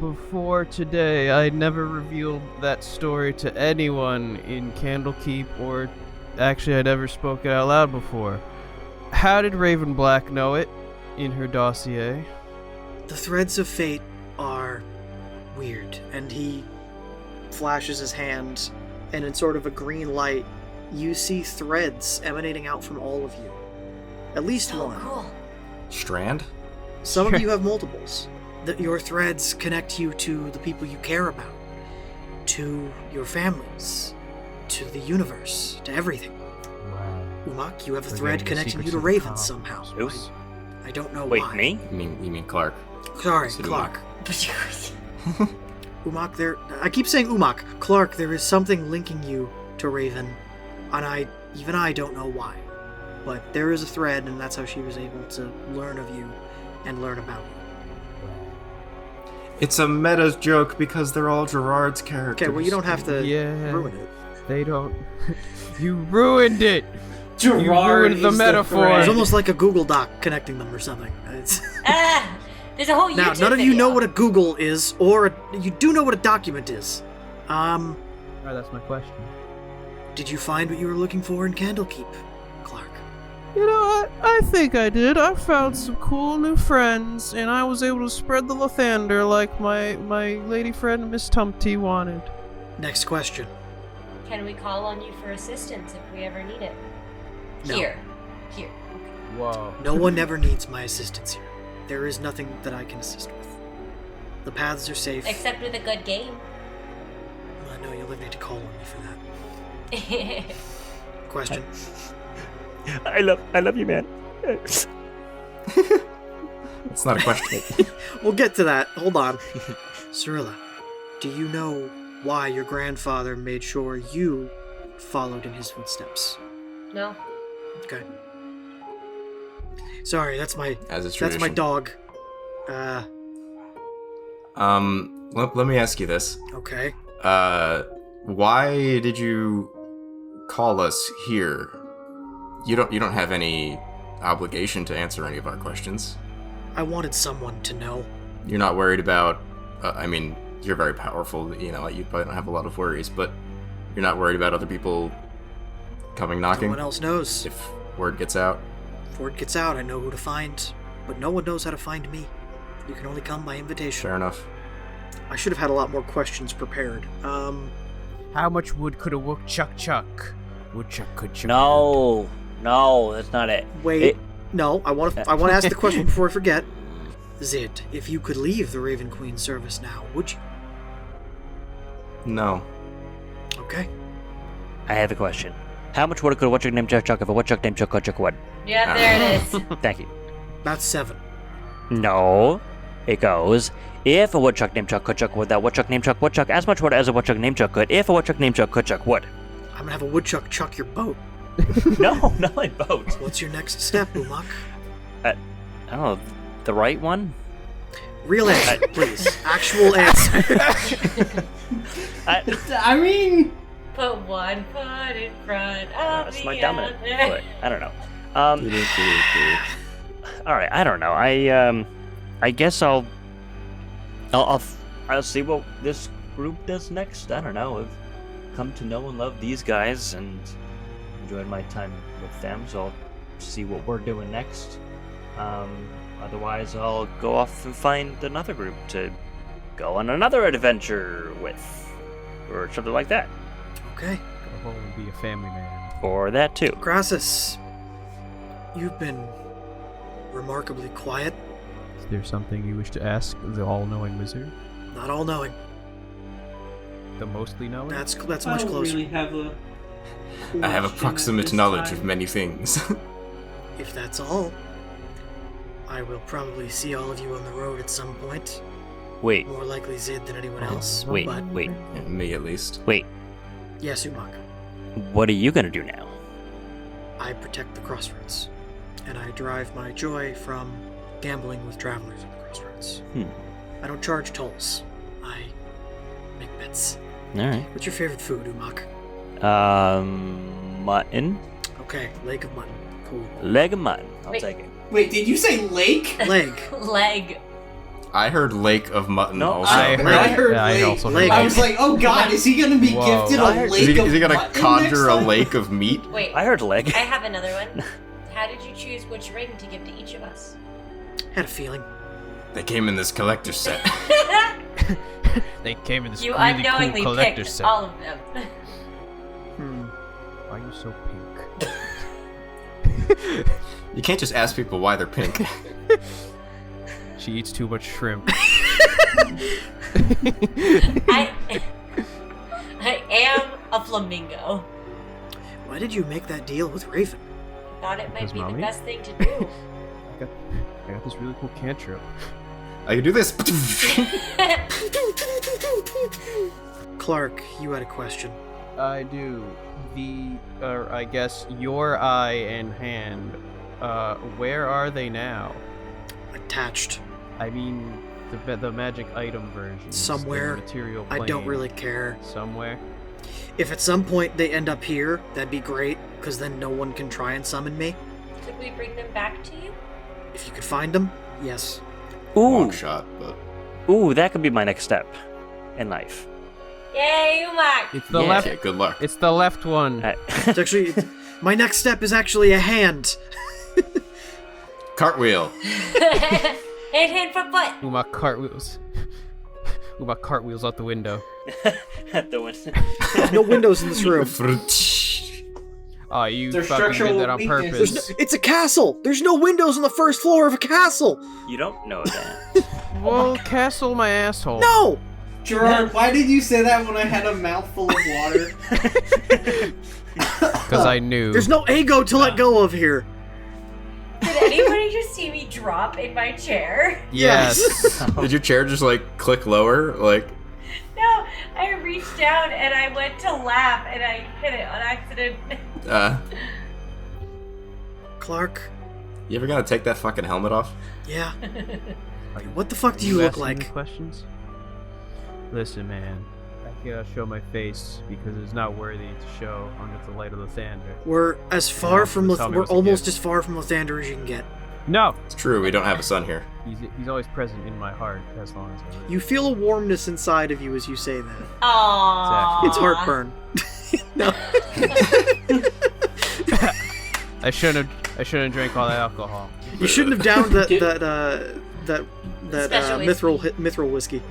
Before today, I never revealed that story to anyone in Candlekeep, or actually I never spoke it out loud before. How did Raven Black know it in her dossier? The threads of fate are weird, and he flashes his hand, and in sort of a green light, you see threads emanating out from all of you. At least So one. cool. Strand? Some of you have multiples. Your threads connect you to the people you care about, to your families, to the universe, to everything. Wow. Umak, you have a We're thread getting the connecting you secrets to of Raven Tom. somehow. Oops. I don't know Wait, why. me? You mean Clark? Sorry, So do Clark. But Umak, I keep saying Umak. Clark, there is something linking you to Raven, and even I don't know why. But there is a thread, and that's how she was able to learn of you and learn about you. It's a meta joke because they're all Gerard's characters. Okay, well, you don't have to Yeah. ruin it. They don't. You ruined it! Gerard ruined the is metaphor. thread. It's almost like a Google Doc connecting them or something. It's... there's a whole YouTube Now, none of you know video. what a Google is, or you do know what a document is. Alright, that's my question. Did you find what you were looking for in Candlekeep, Clark? You know what? I think I did. I found some cool new friends, and I was able to spread the Lathander like my lady friend Miss Tumpty wanted. Next question. Can we call on you for assistance if we ever need it? No. Here. Whoa. No one ever needs my assistance here. There is nothing that I can assist with. The paths are safe. Except with a good game. I know you'll need to call on me for that. Question. I love you, man. It's not a question. We'll get to that. Hold on. Cirilla, do you know why your grandfather made sure you followed in his footsteps? No? Okay. Sorry, that's my As is that's my tradition. dog. Let me ask you this. Okay. Why did you call us here? You don't have any obligation to answer any of our questions. I wanted someone to know. You're not worried about. I mean, you're very powerful. You know, you probably don't have a lot of worries, but you're not worried about other people coming No knocking one else knows. if word gets out. If word gets out, I know who to find, but no one knows how to find me. You can only come by invitation. Fair enough. I should have had a lot more questions prepared. How much wood could a woodchuck chuck? Woodchuck could chuck. No, that's not it. Wait. No, I want to ask the question before I forget. Zid, if you could leave the Raven Queen service now, would you? No. Okay. I have a question. How much wood could a woodchuck named Chuck if a woodchuck named Chuck would? Yeah, there it is. Thank you. About 7. No. It goes, if a woodchuck named Chuck could chuck wood, that woodchuck named Chuck would chuck as much wood as a woodchuck named Chuck could, if a woodchuck named Chuck could chuck wood. I'm gonna have a woodchuck chuck your boat. No, not my boat. What's your next step, Umak? I don't know, the right one? Real answer, please. Actual answer. I mean, Put one foot in front of That's the my dominant other. foot. I don't know. Alright, I don't know. I guess I'll see what this group does next. I don't know. I've come to know and love these guys and enjoyed my time with them, so I'll see what we're doing next. Otherwise, I'll go off and find another group to go on another adventure with, or something like that. Okay. Go home and be a family man. Or that too. Crassus, you've been remarkably quiet. Is there something you wish to ask the all-knowing wizard? Not all knowing. The mostly knowing? That's I much don't closer. really have a. I have question approximate at this knowledge time. of many things. If that's all, I will probably see all of you on the road at some point. Wait, More likely Zid than anyone else. wait, But wait, Me at least. wait. yes, Umak. What are you gonna do now? I protect the crossroads, and I derive my joy from gambling with travelers at the crossroads. Hmm. I don't charge tolls. I make bets. All right. What's your favorite food, Umak? Mutton. Okay, leg of mutton. Cool. Leg of mutton. I'll Wait. take it. Wait, did you say lake? Leg. Leg. I heard lake of mutton No, also. I heard I lake. also heard Leg. I was like, oh god, is he gonna be Whoa. gifted I a heard- lake Is he of gonna mutton conjure a next time? lake of meat? Wait, I heard leg. I have another one. How did you choose which ring to give to each of us? Had a feeling. They came in this collector's set. They came in this You really unknowingly cool collector picked set. all of them. Why are you so pink? You can't just ask people why they're pink. She eats too much shrimp. I am a flamingo. Why did you make that deal with Raven? I thought it might Because be the mommy? best thing to do. I got this really cool cantrip. I can do this. Clark, you had a question. I do. I guess your eye and hand, where are they now? Attached. I mean, the magic item version. Somewhere. Material I plane. don't really care. Somewhere. If at some point they end up here, that'd be great, because then no one can try and summon me. Could we bring them back to you? If you could find them, yes. Long Ooh, shot, but ooh, that could be my next step in life. Yay, Umak! It's the Yeah. left. yeah, good luck. It's the left one. It's actually, my next step is actually a hand. Cartwheel. Hand for butt. Uma cartwheels. Uma cartwheels out the window. At the window. No windows in this room. Oh, you There's fucking did structural that on weakness. purpose. It's a castle. There's no windows on the first floor of a castle. You don't know that. Well, castle my asshole. No. Gerard, why did you say that when I had a mouthful of water? Because I knew. There's no ego to let go of here. Did anybody just see me drop in my chair? Yes. Did your chair just like click lower? Like, No, I reached down and I went to laugh and I hit it on accident. Clark. you ever gonna take that fucking helmet off? Yeah. Are What the fuck do you look asking me like? questions? Listen, man. I cannot show my face because it's not worthy to show under the light of Lathander. We're as far Yeah, from tell me we're what's a almost gift. as far from Lathander as you can get. No! It's true, we don't have a son here. He's always present in my heart as long as I live. You feel a warmness inside of you as you say that. Aww. It's heartburn. No. I shouldn't have drank all that alcohol. You shouldn't have downed that Special whiskey. mithril whiskey.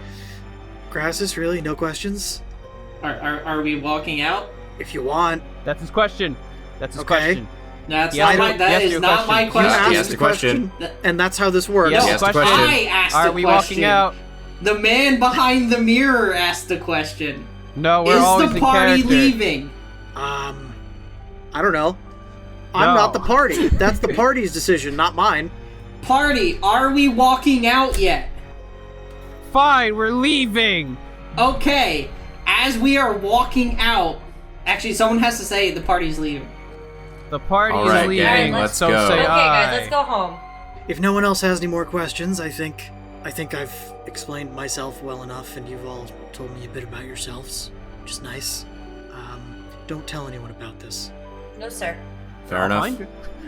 Crassus, really? No questions? Are we walking out? If you want. That's his question. That's his Okay. question. That's Yeah, not I my. don't- That yes, is your not my You question. question. He asked asked the a question. question, and that's how this works. Yes, He asked a question. question. I asked Are the we question. walking out? The man behind the mirror asked the question. No, we're Is always the in party character. leaving? I don't know. I'm No. not the party. That's the party's decision, not mine. Party, are we walking out yet? Fine, we're leaving. Okay, as we are walking out, actually, someone has to say the party's leaving. The party All is right, leaving. gang, let's so go. say Okay, aye. guys, let's go home. If no one else has any more questions, I think I've explained myself well enough, and you've all told me a bit about yourselves, which is nice. Don't tell anyone about this. No, sir. Fair enough. Find you.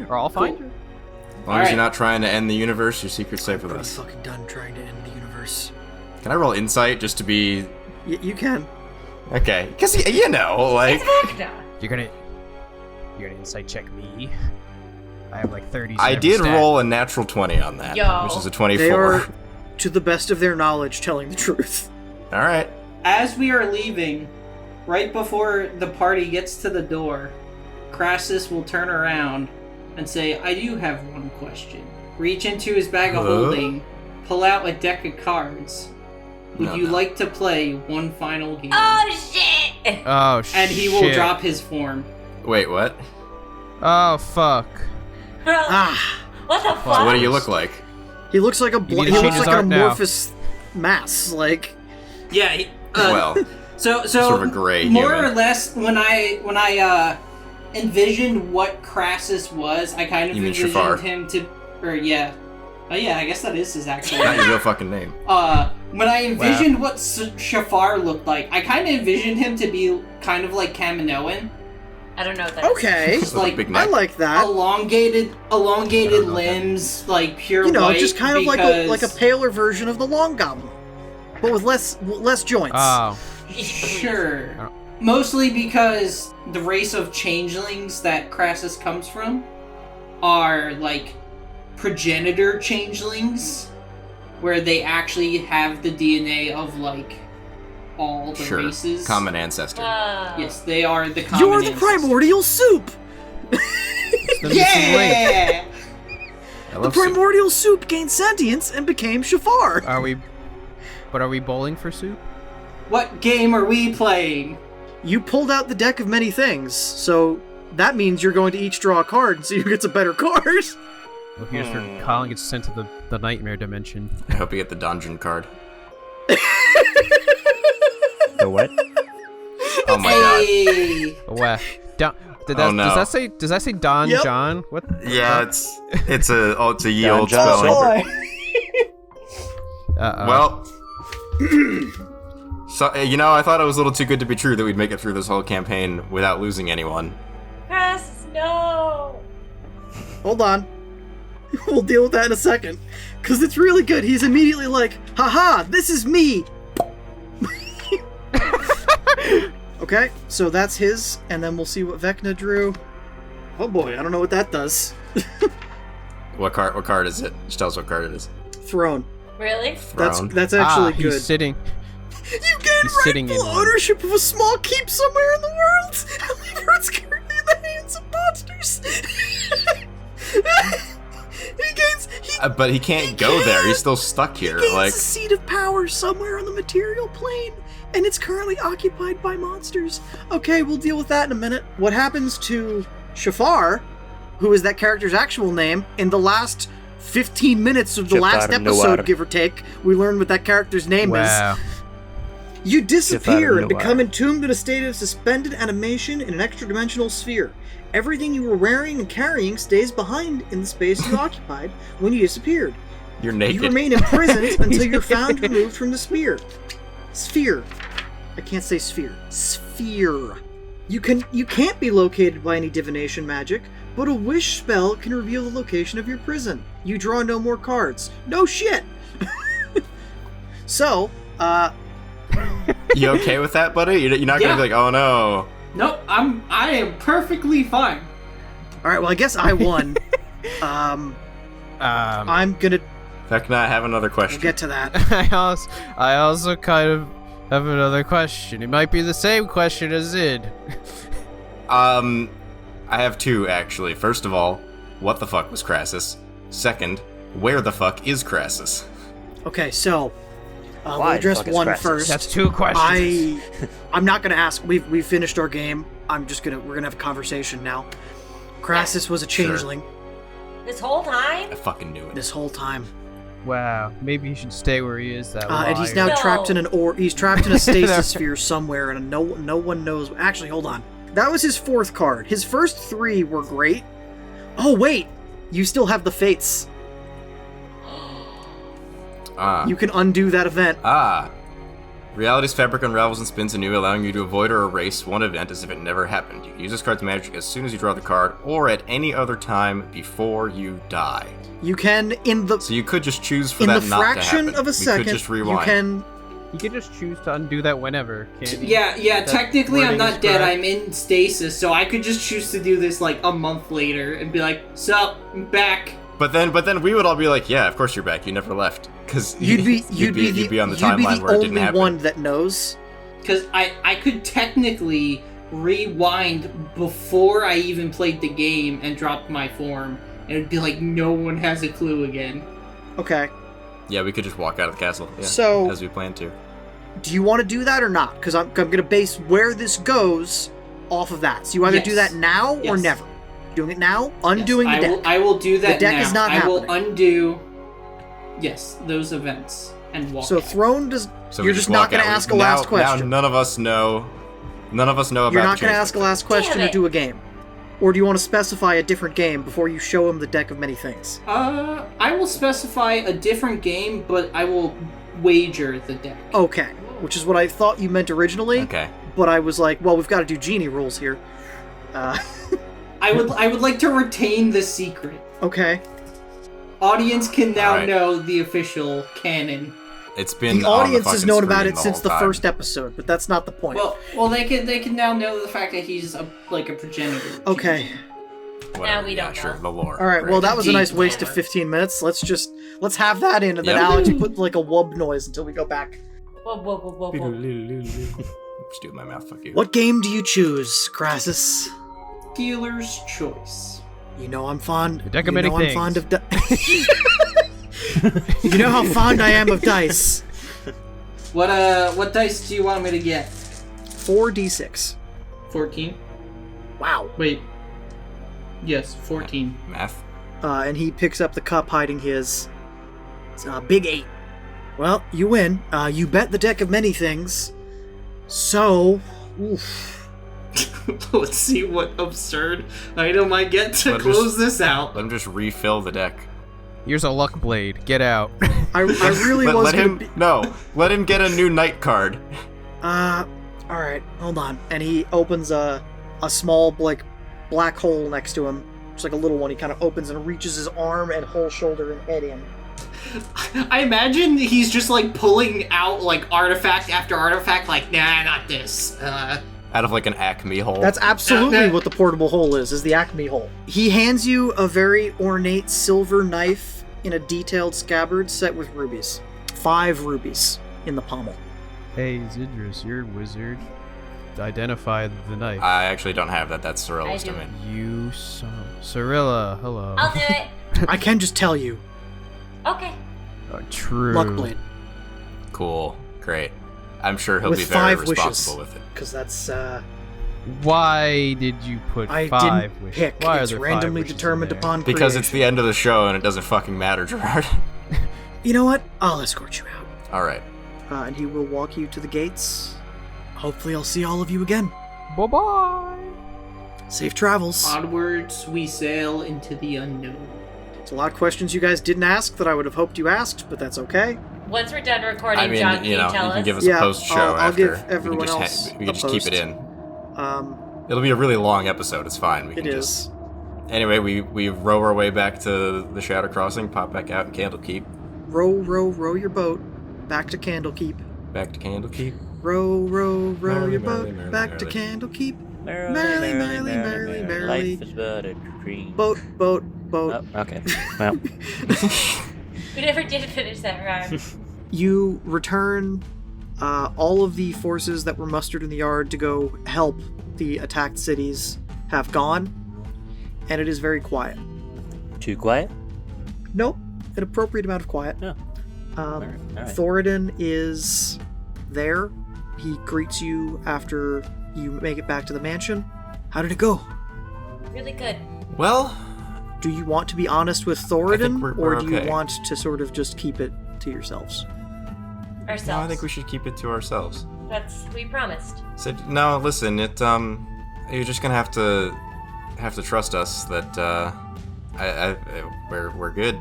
Or I'll find you. As long as you're not trying to end the universe, your secret's safe with Pretty us. fucking done trying to end the universe. Can I roll insight just to be You can. okay? Because you know, like It's Vecna. You're gonna insight check me. I have like 30. I did roll a natural 20 on that, Yo. which is a They 24. are, to the best of their knowledge, telling the truth. All right. As we are leaving, right before the party gets to the door, Crassus will turn around and say, I do have one question. Reach into his bag of Huh? holding, pull out a deck of cards. Would No, you no. like to play one final game? Oh, shit! Oh shit. And he will drop his form. Wait, what? Oh fuck. Ah, What the fuck? So what do you look like? he looks like a need he to looks change his like an art now. amorphous mass. Like Yeah. Well, So sort of a gray more human. or less, when I envisioned what Crassus was, I kind of You mean envisioned Shafar? him to, or yeah, Oh yeah, I guess that is his actual Not your name. real fucking name. When I envisioned what Shafar looked like, I kind of envisioned him to be kind of like Kaminoan. I don't know what that is. Okay, Just With a like big I neck. like that. elongated I don't know limbs, like pure You know, white. just kind of because... like a paler version of the Long Goblin, but with less joints. Oh, Sure. Mostly because the race of changelings that Crassus comes from are like progenitor changelings, where they actually have the DNA of like all the Sure. races. Common ancestor. Yes, they are the common You're the ancestors. primordial soup. the missing link. Yeah! I The love soup. primordial soup gained sentience and became Shafar. Are we bowling for soup? What game are we playing? You pulled out the deck of many things, so that means you're going to each draw a card and see who gets a better card. Well, here's where Colin gets sent to the nightmare dimension. I hope you get the dungeon card. The what? Oh my god. Hey! Wow. Oh, no. Does that say Don Yep. John? What? Yeah, it's a ye Don old John spelling. Uh-oh. Well, so I thought it was a little too good to be true that we'd make it through this whole campaign without losing anyone. Crassus, no! Hold on. We'll deal with that in a second. Because it's really good. He's immediately like, haha, this is me! Okay, so that's his, and then we'll see what Vecna drew. Oh boy, I don't know what that does. What card is it? Just tell us what card it is. Throne. Really? Throne. That's actually he's good. sitting. You gain He's sitting rightful in one. ownership of a small keep somewhere in the world. However, it's currently in the hands of monsters. But he can't go there. He's still stuck here. He gains Like, a seat of power somewhere on the material plane, and it's currently occupied by monsters. Okay, we'll deal with that in a minute. What happens to Shafar, who is that character's actual name, in the last 15 minutes of the last Shafar episode, Noir. give or take, we learned what that character's name Wow. is. You disappear and Noir. become entombed in a state of suspended animation in an extra-dimensional sphere. Everything you were wearing and carrying stays behind in the space you occupied when you disappeared. you're You naked. remain imprisoned until you're found and removed from the sphere. Sphere. I can't say sphere. Sphere. You can't be located by any divination magic, but a wish spell can reveal the location of your prison. You draw no more cards. No shit! So, You okay with that, buddy? You're not gonna Yeah. be like, oh no. Nope, I am perfectly fine. alright, well I guess I won. I'm gonna Vecna, I have another question. get to that. I also kind of have another question. It might be the same question as Zid. I have two, actually. First of all, what the fuck was Crassus? Second, where the fuck is Crassus? Okay, so we'll Why the address fuck is one Crassus? first. That's two questions. I'm not gonna ask. We've finished our game. We're gonna have a conversation now. Crassus was a changeling This whole time? I fucking knew it. this whole time, Wow. Maybe he should stay where he is. That and he's liar. now No. trapped in He's trapped in a stasis sphere somewhere, and no one knows. Actually, hold on. That was his fourth card. His first three were great. Oh wait, you still have the fates. You can undo that event. Reality's fabric unravels and spins anew, allowing you to avoid or erase one event as if it never happened. You can use this card's magic as soon as you draw the card, or at any other time before you die. You can in the So you could just choose for in that the not to fraction happen. of a We second. could just You rewind. can. You can just choose to undo that whenever, can't you? Yeah, That technically I'm wording not is dead, correct. I'm in stasis, so I could just choose to do this like a month later and be like, sup, I'm back. But then we would all be like, yeah, of course you're back. You never left, because You'd be on the timeline where it didn't only happen. one that knows. Because I could technically rewind before I even played the game and dropped my form, and it'd be like no one has a clue again. Okay. Yeah, we could just walk out of the castle. Yeah, So- as we planned to. Do you want to do that or not? Because I'm going to base where this goes off of that. So you either do Yes. that now or Yes. never. Doing it now, undoing Yes, the deck. I will do that The deck now. is not I will happening. undo, yes, those events and walk So out. throne does. So we You're just not walk going to out. ask a last Now question. none of us know. None of us know about. You're not the going to change. ask a last question Damn or it. do a game. Or do you want to specify a different game before you show him the deck of many things? I will specify a different game, but I will wager the deck. Okay, which is what I thought you meant originally. Okay. But I was like, well, we've got to do genie rules here. I would like to retain the secret. Okay. Audience can now Alright. know the official canon. It's been The on audience has fucking known about screen it since the whole time. first episode, but that's not the point. Well, they can now know the fact that he's a progenitor. Okay. Whatever. Now we Yeah, don't sure, know. the lore. All right. Well, that was a nice Deep waste of lore. 15 minutes. Let's have that in, and then Yep. Alex put like a wub noise until we go back. Whoa, whoa, whoa, whoa, whoa. Just do it in my mouth, fuck you. What game do you choose, Crassus? Dealer's choice. You know I'm fond. A deck of you many know things. I'm fond of. You know how fond I am of dice. What dice do you want me to get? 4d6. 14. Wow. Wait. Yes, 14. Math. And he picks up the cup hiding his. It's a big 8. Well, you win. You bet the deck of many things. So, oof. Let's see what absurd item I get to Let me close just- this out. Let him just refill the deck. Here's a luck blade. Get out. I really was let gonna him be. let him get a new night card. All right, hold on. And he opens a small like black hole next to him, just like a little one. He kind of opens and reaches his arm and whole shoulder and head in. I imagine he's just like pulling out like artifact after artifact, like, nah, not this. Out of like an Acme hole. That's absolutely what the portable hole is the Acme hole. He hands you a very ornate silver knife in a detailed scabbard set with rubies. 5 rubies in the pommel. Hey, Zidrus, you're a wizard. Identify the knife. I actually don't have that. That's Cyrilla's I do. domain. You son. Cyrilla, hello. I'll do it. I can just tell you. Okay. True. Luckblade. Cool. Great. I'm sure he'll With be very 5 responsible wishes. with it. Because that's, Why did you put I 5 didn't wishes? pick. Why are It's there 5 randomly wishes in determined there? upon Because it's creation. the end of the show and it doesn't fucking matter, Gerard. You know what? I'll escort you out. Alright. And he will walk you to the gates. Hopefully I'll see all of you again. Bye-bye. Safe travels. Onwards we sail into the unknown. There's a lot of questions you guys didn't ask that I would have hoped you asked, but that's okay. Once we're done recording, I mean, John, can you know, tell you can us? give us Yeah, a post show I'll after. give everyone else we a can just keep post. it in. Um, It'll be a really long episode. It's fine. We it can is. just. Anyway, we row our way back to the Shadow Crossing, pop back out in Candlekeep, Row your boat back to Candlekeep. back to Candlekeep. Row Merrily, your merrily, boat merrily, back to merrily. Candlekeep. Merrily, Merrily, merrily, merrily, merrily, merrily. Life is but a dream. Boat. Oh, okay. Well, We never did finish that rhyme. You return all of the forces that were mustered in the yard to go help the attacked cities have gone, and it is very quiet. too quiet? Nope, an appropriate amount of quiet. No. Alright. Thoradin is there. He greets you after you make it back to the mansion. How did it go? Really good. Well, Do you want to be honest with I Thoradin, think we're or do you okay. want to sort of just keep it to yourselves? Ourselves. no, I think we should keep it to ourselves. That's we promised. So no, listen, you're just gonna have to trust us that we're good.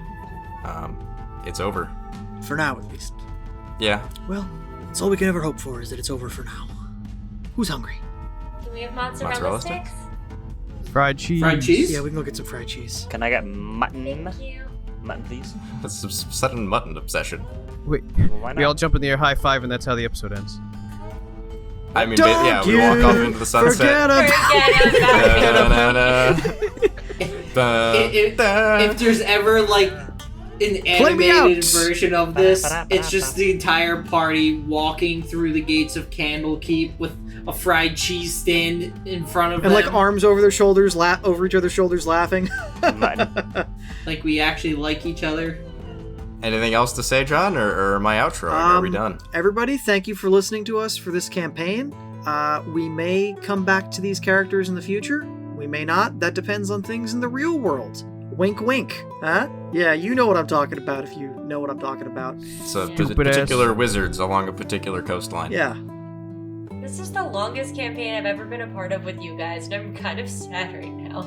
It's over. For now, at least. Yeah. Well, that's all we can ever hope for, is that it's over for now. Who's hungry? Do we have mozzarella Mozzarella sticks? Fried cheese. Fried cheese? Yeah, we can go get some fried cheese. Can I get mutton? Thank you. Mutton, please. That's some sudden mutton obsession. Wait, Well, why we all not? jump in the air, high five, and that's how the episode ends. I mean, Don't yeah, we walk you off into the sunset. Forget about If there's ever like an Play me animated out. version of this, it's just the entire party walking through the gates of Candlekeep with a fried cheese stand in front of and them. like arms over their shoulders, over each other's shoulders, laughing. Mutton. Like we actually like each other. Anything else to say, John, or my outro? Are we done? Everybody, thank you for listening to us for this campaign. We may come back to these characters in the future. We may not. That depends on things in the real world. Wink, wink. Huh? Yeah, you know what I'm talking about if you know what I'm talking about. It's a Stupid ass. particular wizards along a particular coastline. Yeah. This is the longest campaign I've ever been a part of with you guys, and I'm kind of sad right now.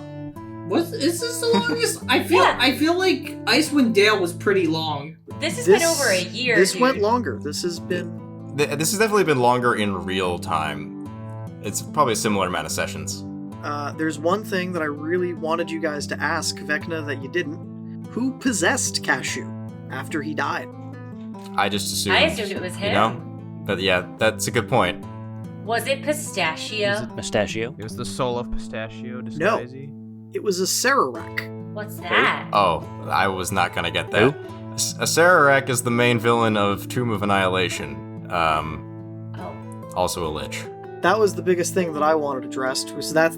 Is this the longest? I feel like Icewind Dale was pretty long. This has been over a year. This dude. went longer. This has definitely been longer in real time. It's probably a similar amount of sessions. There's one thing that I really wanted you guys to ask Vecna that you didn't. Who possessed Cashew after he died? I just assumed. I assumed it was him. You know? But yeah, that's a good point. Was it Pistachio? Is it Pistachio? It was the soul of Pistachio. No. Disguisey. It was a Sararak. What's that? Oh, I was not gonna get that. A Sararak is the main villain of Tomb of Annihilation. Also a lich. That was the biggest thing that I wanted addressed, was that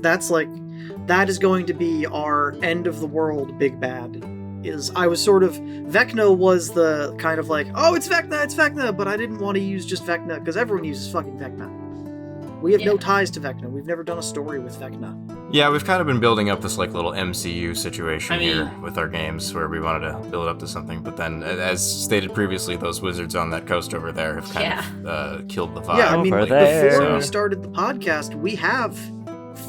is going to be our end of the world big bad. Vecna was the kind of like, oh, it's Vecna, but I didn't want to use just Vecna, because everyone uses fucking Vecna. We have no ties to Vecna. We've never done a story with Vecna. Yeah, we've kind of been building up this like little MCU situation here with our games where we wanted to build up to something, but then, as stated previously, those wizards on that coast over there have kind of killed the vibe. Yeah, I mean, there. before we started the podcast, we have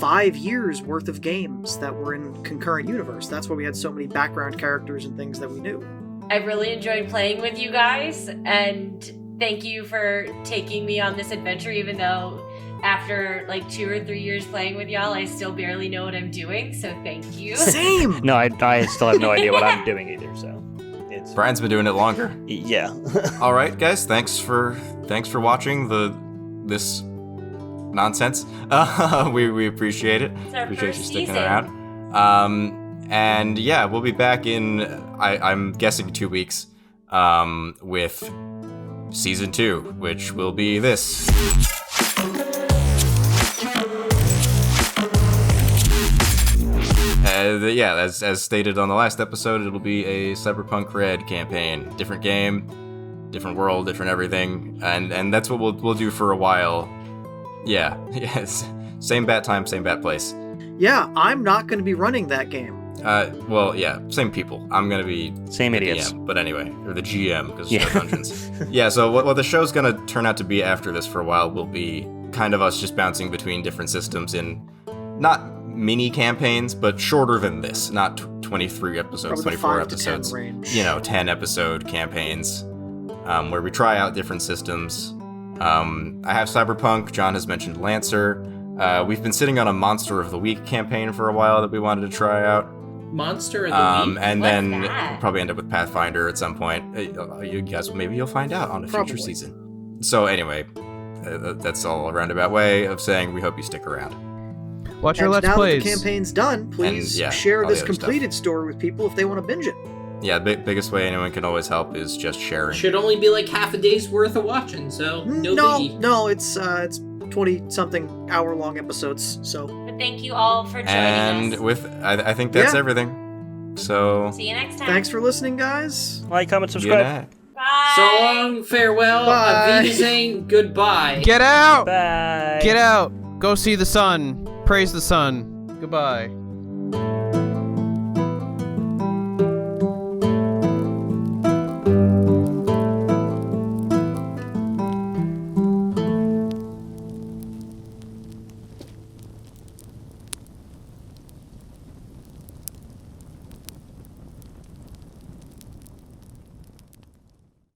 5 years worth of games that were in concurrent universe. That's why we had so many background characters and things that we knew. I really enjoyed playing with you guys, and thank you for taking me on this adventure, even though after like 2 or 3 years playing with y'all, I still barely know what I'm doing, so thank you. Same! No, I still have no idea what I'm doing either, so it's Brian's been doing it longer. Yeah. All right, guys, thanks for watching this nonsense. We appreciate it. It's our Appreciate you first sticking season. around. And yeah, we'll be back in I'm guessing 2 weeks with season 2, which will be this. As stated on the last episode, it'll be a Cyberpunk RED campaign. Different game, different world, different everything, and that's what we'll do for a while. Yeah, yes. Same bat time, same bat place. Yeah, I'm not going to be running that game. Same people. I'm gonna be same the idiots. DM, but anyway, or the GM because it's dungeons. Yeah. So what the show's gonna turn out to be after this for a while will be kind of us just bouncing between different systems in not mini campaigns, but shorter than this. Not 23 episodes, Probably 24 5 to 10 episodes. range. 10 episode campaigns where we try out different systems. I have Cyberpunk. John has mentioned Lancer. We've been sitting on a Monster of the Week campaign for a while that we wanted to try out. Monster of the Week? And What's then that? we'll probably end up with Pathfinder at some point. You guys, maybe you'll find out on a Probably. future season. So anyway, that's all a roundabout way of saying we hope you stick around. Watch your And Let's now Plays. that the campaign's done, please And, share all the this other completed story with people if they want to binge it. Yeah, the biggest way anyone can always help is just sharing. Should only be like half a day's worth of watching, so no biggie. No, it's 20-something hour-long episodes, so... But thank you all for joining And us. I think that's Yeah. everything. So See you next time. Thanks for listening, guys. Like, comment, good subscribe. night. Bye. So long, farewell, Bye. Avizing, goodbye. Get out! Bye. Get out! Go see the sun. Praise the sun. Goodbye.